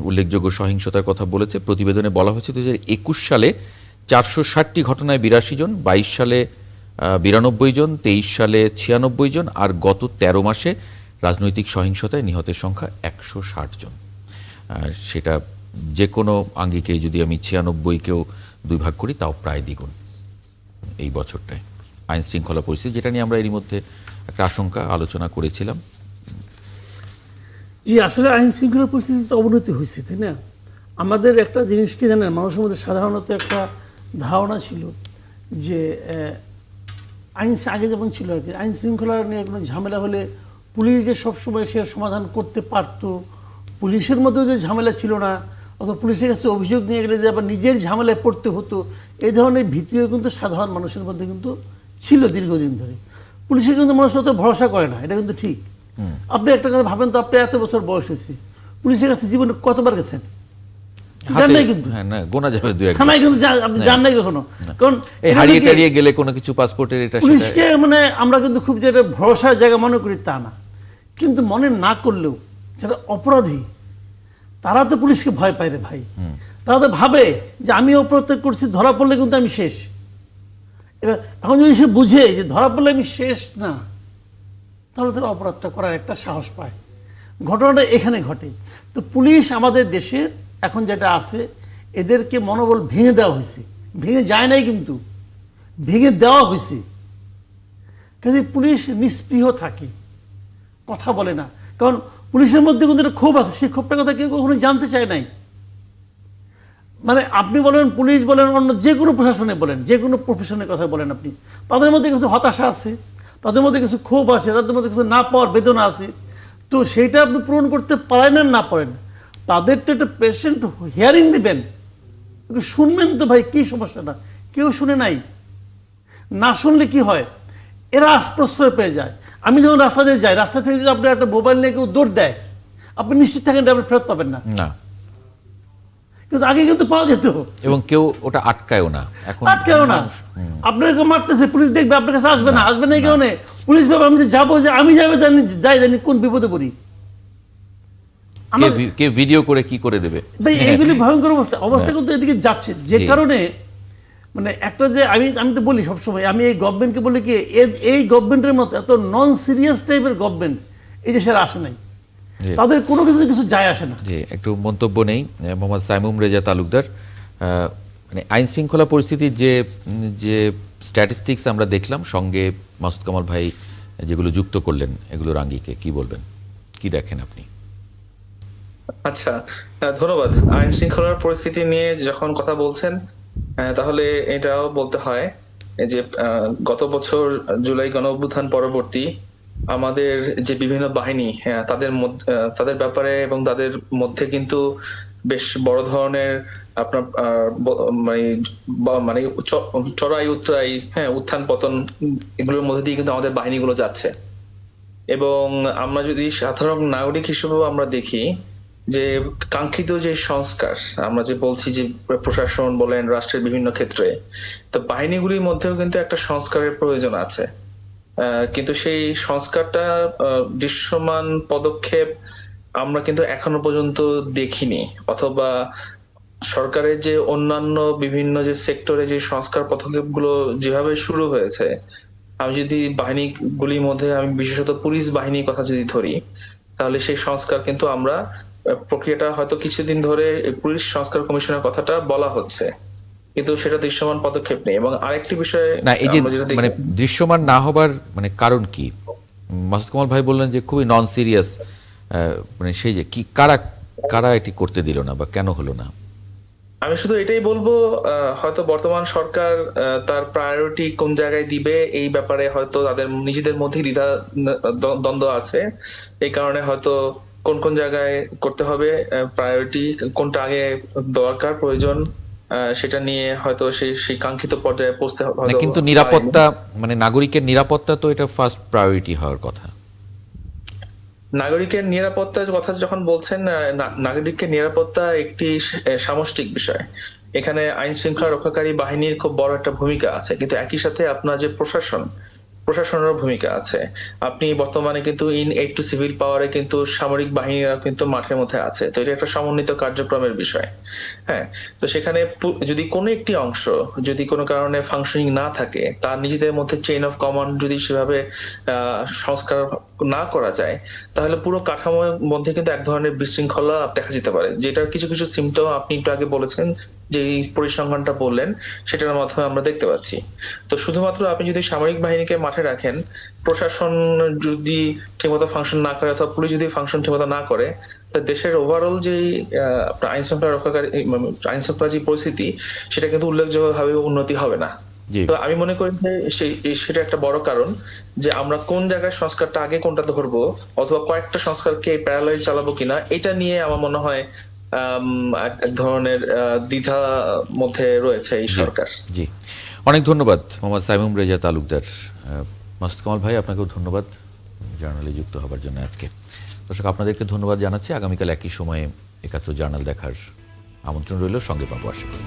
উল্লেখযোগ্য সহিংসতার কথা বলেছে। প্রতিবেদনে বলা হয়েছে ২০২১ সালে ৪৬০টি ঘটনায় ৮২ জন, ২২ সালে ৯২ জন, ২৩ সালে ৯৬ জন, আর গত ১৩ মাসে রাজনৈতিক সহিংসতায় নিহতের সংখ্যা ১৬০ জন। সেটা যে কোনো আঙ্গিকেই যদি আমি ৯৬কেও ২ ভাগ করি, তাও প্রায় দ্বিগুণ এই বছরটায়। আইন শৃঙ্খলা পরিস্থিতি, যেটা নিয়ে আমরা এরই মধ্যে একটা আশঙ্কা আলোচনা করেছিলাম। জি, আসলে আইন শৃঙ্খলা পরিস্থিতি তো অবনতি হয়েছে, তাই না? আমাদের একটা জিনিস কি জানেন, মানুষের মধ্যে সাধারণত একটা ধারণা ছিল যে আইন আগে যেমন ছিল আর কি, আইন শৃঙ্খলা নিয়ে কোনো ঝামেলা হলে পুলিশ যে সবসময় সে সমাধান করতে পারতো, পুলিশের মধ্যেও যে ঝামেলা ছিল না, অথবা পুলিশের কাছে অভিযোগ নিয়ে গেলে যে আবার নিজের ঝামেলায় পড়তে হতো, এই ধরনের ভীতিও কিন্তু সাধারণ মানুষের মধ্যে কিন্তু ছিল দীর্ঘদিন ধরে। পুলিশের কিন্তু মানুষ অত ভরসা করে না, এটা কিন্তু ঠিক। আপনি একটা কথা ভাবেন তো, আপনি এত বছর বয়স হয়েছে, পুলিশের কাছে জীবনে কতবার গেছেন? জান নাই কিন্তু, গোনা যাবে দুই এক, থানায় কিন্তু আপনি জান নাই কখনো। কারণ হারিয়ে টারিয়ে গেলে কোনো কিছু পাসপোর্টের এটা পুলিশকে মানে আমরা কিন্তু খুব যেটা ভরসার জায়গা মনে করি তা না, কিন্তু মনে না করলেও যারা অপরাধী তারা তো পুলিশকে ভয় পায় রে ভাই। তারা তো ভাবে যে আমি অপরাধ করছি, ধরা পড়লে কিন্তু আমি শেষ। এখন যদি সে বুঝে যে ধরা পড়লে আমি শেষ না, তাহলে তারা অপরাধটা করার একটা সাহস পায়। ঘটনাটা এখানে ঘটে। তো পুলিশ আমাদের দেশের এখন যেটা আছে, এদেরকে মনোবল ভেঙে দেওয়া হয়েছে, ভেঙে যায় নাই কিন্তু ভেঙে দেওয়া হয়েছে। কাজে পুলিশ নিষ্পৃহ থাকে, কথা বলে না। কারণ পুলিশের মধ্যে কিন্তু একটা ক্ষোভ আছে, সেই ক্ষোভটার কথা কেউ কখনো জানতে চায় নাই। মানে আপনি বলেন, পুলিশ বলেন, অন্য যে কোনো প্রশাসনে বলেন, যে কোনো প্রফেশনের কথা বলেন, আপনি তাদের মধ্যে কিছু হতাশা আছে, তাদের মধ্যে কিছু ক্ষোভ আছে, তাদের মধ্যে কিছু না পাওয়ার বেদনা আছে। তো সেইটা আপনি পূরণ করতে পারেন আর না পারেন, তাদের তো একটা পেশেন্ট হিয়ারিং দিবেন, শুনবেন তো ভাই কি সমস্যাটা। কেউ শুনে নাই, না শুনলে কি হয়, এরা প্রশ্রয় পেয়ে যায়। আমি যখন রাস্তা দিয়ে যাই, রাস্তা থেকে যদি আপনার একটা মোবাইল নিয়ে কেউ দৌড় দেয়, আপনি নিশ্চিত থাকেন আপনি ফেরত পাবেন না। কিন্তু আগে কিন্তু পাওয়া যেত, এবং কেউ ওটা আটকায়ও না। এখন আটকায়ও না, আপনাকে মারতেছে, পুলিশ দেখবে, আপনার কাছে আসবে না। আসবে না এই কারণে পুলিশ ভাবে আমি যে যাবো, যে আমি যাবে জানি কোন বিপদে পড়ি। কে ভিডিও করে কি করে দেবে ভাই, এইগুলি ভয়ঙ্কর অবস্থা কিন্তু এদিকে যাচ্ছে। যে কারণে মানে একটা যে আমি তো বলি সবসময়, আমি এই গভর্নমেন্টকে বলি কি, এই গভর্নমেন্টের মতো এত নন সিরিয়াস টাইপের গভর্নমেন্ট এই দেশের আসে নাই, তাদের কোনো কিছু যায় আসে না। জি, একটু মন্তব্য নেই মোহাম্মদ সাইমুম রেজা তালুকদার। মানে আইন শৃঙ্খলা পরিস্থিতির যে স্ট্যাটিস্টিক্স আমরা দেখলাম, সঙ্গে মাসুদ কামাল ভাই যেগুলো যুক্ত করলেন এগুলোর আঙ্গিকে কি বলবেন, কি দেখেন আপনি? আচ্ছা, ধন্যবাদ। আইন শৃঙ্খলার পরিস্থিতি নিয়ে যখন কথা বলছেন, তাহলে এটাও বলতে হয় যে গত বছর জুলাই গণঅভ্যুত্থান পরবর্তী আমাদের যে বিভিন্ন বাহিনী, তাদের ব্যাপারে এবং তাদের মধ্যে কিন্তু বেশ বড় ধরনের আপনার মানে চড়াই উতরাই, উত্থান পতন, এগুলোর মধ্যে দিয়ে কিন্তু আমাদের বাহিনীগুলো যাচ্ছে। এবং আমরা যদি সাধারণ নাগরিক হিসেবেও আমরা দেখি যে কাঙ্ক্ষিত যে সংস্কার, আমরা যে বলছি যে প্রশাসন বলেন, রাষ্ট্রের বিভিন্ন ক্ষেত্রে, তো বাহিনীগুলির মধ্যেও কিন্তু একটা সংস্কারের প্রয়োজন আছে। কিন্তু সেই সংস্কারটা দৃশ্যমান পদক্ষেপ আমরা কিন্তু এখনো পর্যন্ত দেখিনি, অথবা সরকারের যে অন্যান্য বিভিন্ন যে সেক্টরে যে সংস্কার পদক্ষেপগুলো যেভাবে শুরু হয়েছে, আমি যদি বাহিনীগুলির মধ্যে আমি বিশেষত পুলিশ বাহিনীর কথা যদি ধরি, তাহলে সেই সংস্কার কিন্তু আমরা প্রক্রিয়াটা হয়তো কিছুদিন ধরে পুলিশ সংস্কার কমিশনের কথাটা বলা হচ্ছে, কিন্তু সেটা দৃশ্যমান পদক্ষেপ নেই। এবং আরেকটি বিষয়, না, এই যে মানে দৃশ্যমান না হবার মানে কারণ কি? মাসুদ কামাল ভাই বললেন যে খুবই নন সিরিয়াস, মানে সেই যে কি কারা এটি করতে দিল না বা কেন হলো না? আমি শুধু এটাই বলবো, হয়তো বর্তমান সরকার তার প্রায়োরিটি কোন জায়গায় দিবে এই ব্যাপারে হয়তো তাদের নিজেদের মধ্যে দ্বিধা দ্বন্দ্ব আছে। এই কারণে হয়তো কোন কোন জায়গায় করতে হবে, প্রায়োরিটি কোনটা আগে দরকার প্রয়োজন, সেটা নিয়ে হয়তো সেই কাঙ্ক্ষিত পর্যায়ে পৌঁছতে হবে। কিন্তু নিরাপত্তা, মানে নাগরিকের নিরাপত্তা তো এটা ফার্স্ট প্রায়োরিটি হওয়ার কথা। নাগরিকের নিরাপত্তার কথা যখন বলছেন, নাগরিকের নিরাপত্তা একটি সামষ্টিক বিষয়। এখানে আইন শৃঙ্খলা রক্ষাকারী বাহিনীর খুব বড় একটা ভূমিকা আছে, কিন্তু একই সাথে আপনার যে প্রশাসনেরও ভূমিকা আছে। আপনি বর্তমানে কিন্তু ইন এইড টু সিভিল পাওয়ারে কিন্তু সামরিক বাহিনীরা কিন্তু মাঠের মধ্যে আছে, তো এটা একটা সমন্বিত কার্যক্রমের বিষয়। তো সেখানে যদি কোনো একটি অংশ যদি কোনো কারণে ফাংশনিং না থাকে, তার নিজেদের মধ্যে চেইন অফ কমান্ড যদি সেভাবে সংস্কার না করা যায়, তাহলে পুরো কাঠামোর মধ্যে কিন্তু এক ধরনের বিশৃঙ্খলা দেখা যেতে পারে, যেটার কিছু কিছু সিমটম আপনি একটু আগে বলেছেন, যে পরিসংখ্যানটা বললেন, সেটার মাধ্যমে আমরা দেখতে পাচ্ছি। তো শুধুমাত্র আপনি যদি সামরিক বাহিনীকে মাঠে রাখেন, প্রশাসন যদি ঠিকমতো ফাংশন না করে অথবা পুলিশ যদি ফাংশন ঠিকমতো না করে, দেশের ওভারঅল যে আপনার আইন শৃঙ্খলা যে পরিস্থিতি, সেটা কিন্তু উল্লেখযোগ্যভাবে উন্নতি হবে না। তো আমি মনে করি যে সেটা একটা বড় কারণ, যে আমরা কোন জায়গায় সংস্কারটা আগে কোনটা ধরবো, অথবা কয়েকটা সংস্কারকে প্যারালাল চালাবো কিনা, এটা নিয়ে আমার মনে হয় এক ধরনের দ্বিধা মধ্যে রয়েছে এই সরকার। জি, অনেক ধন্যবাদ মোহাম্মদ সাইমুম রেজা তালুকদার। মাসুদ কামাল ভাই, আপনাকেও ধন্যবাদ জার্নালে যুক্ত হবার জন্য আজকে। দর্শক, আপনাদেরকে ধন্যবাদ জানাচ্ছি। আগামীকাল একই সময়ে ৭১ জার্নাল দেখার আমন্ত্রণ রইল, সঙ্গে পাবো আশা করি।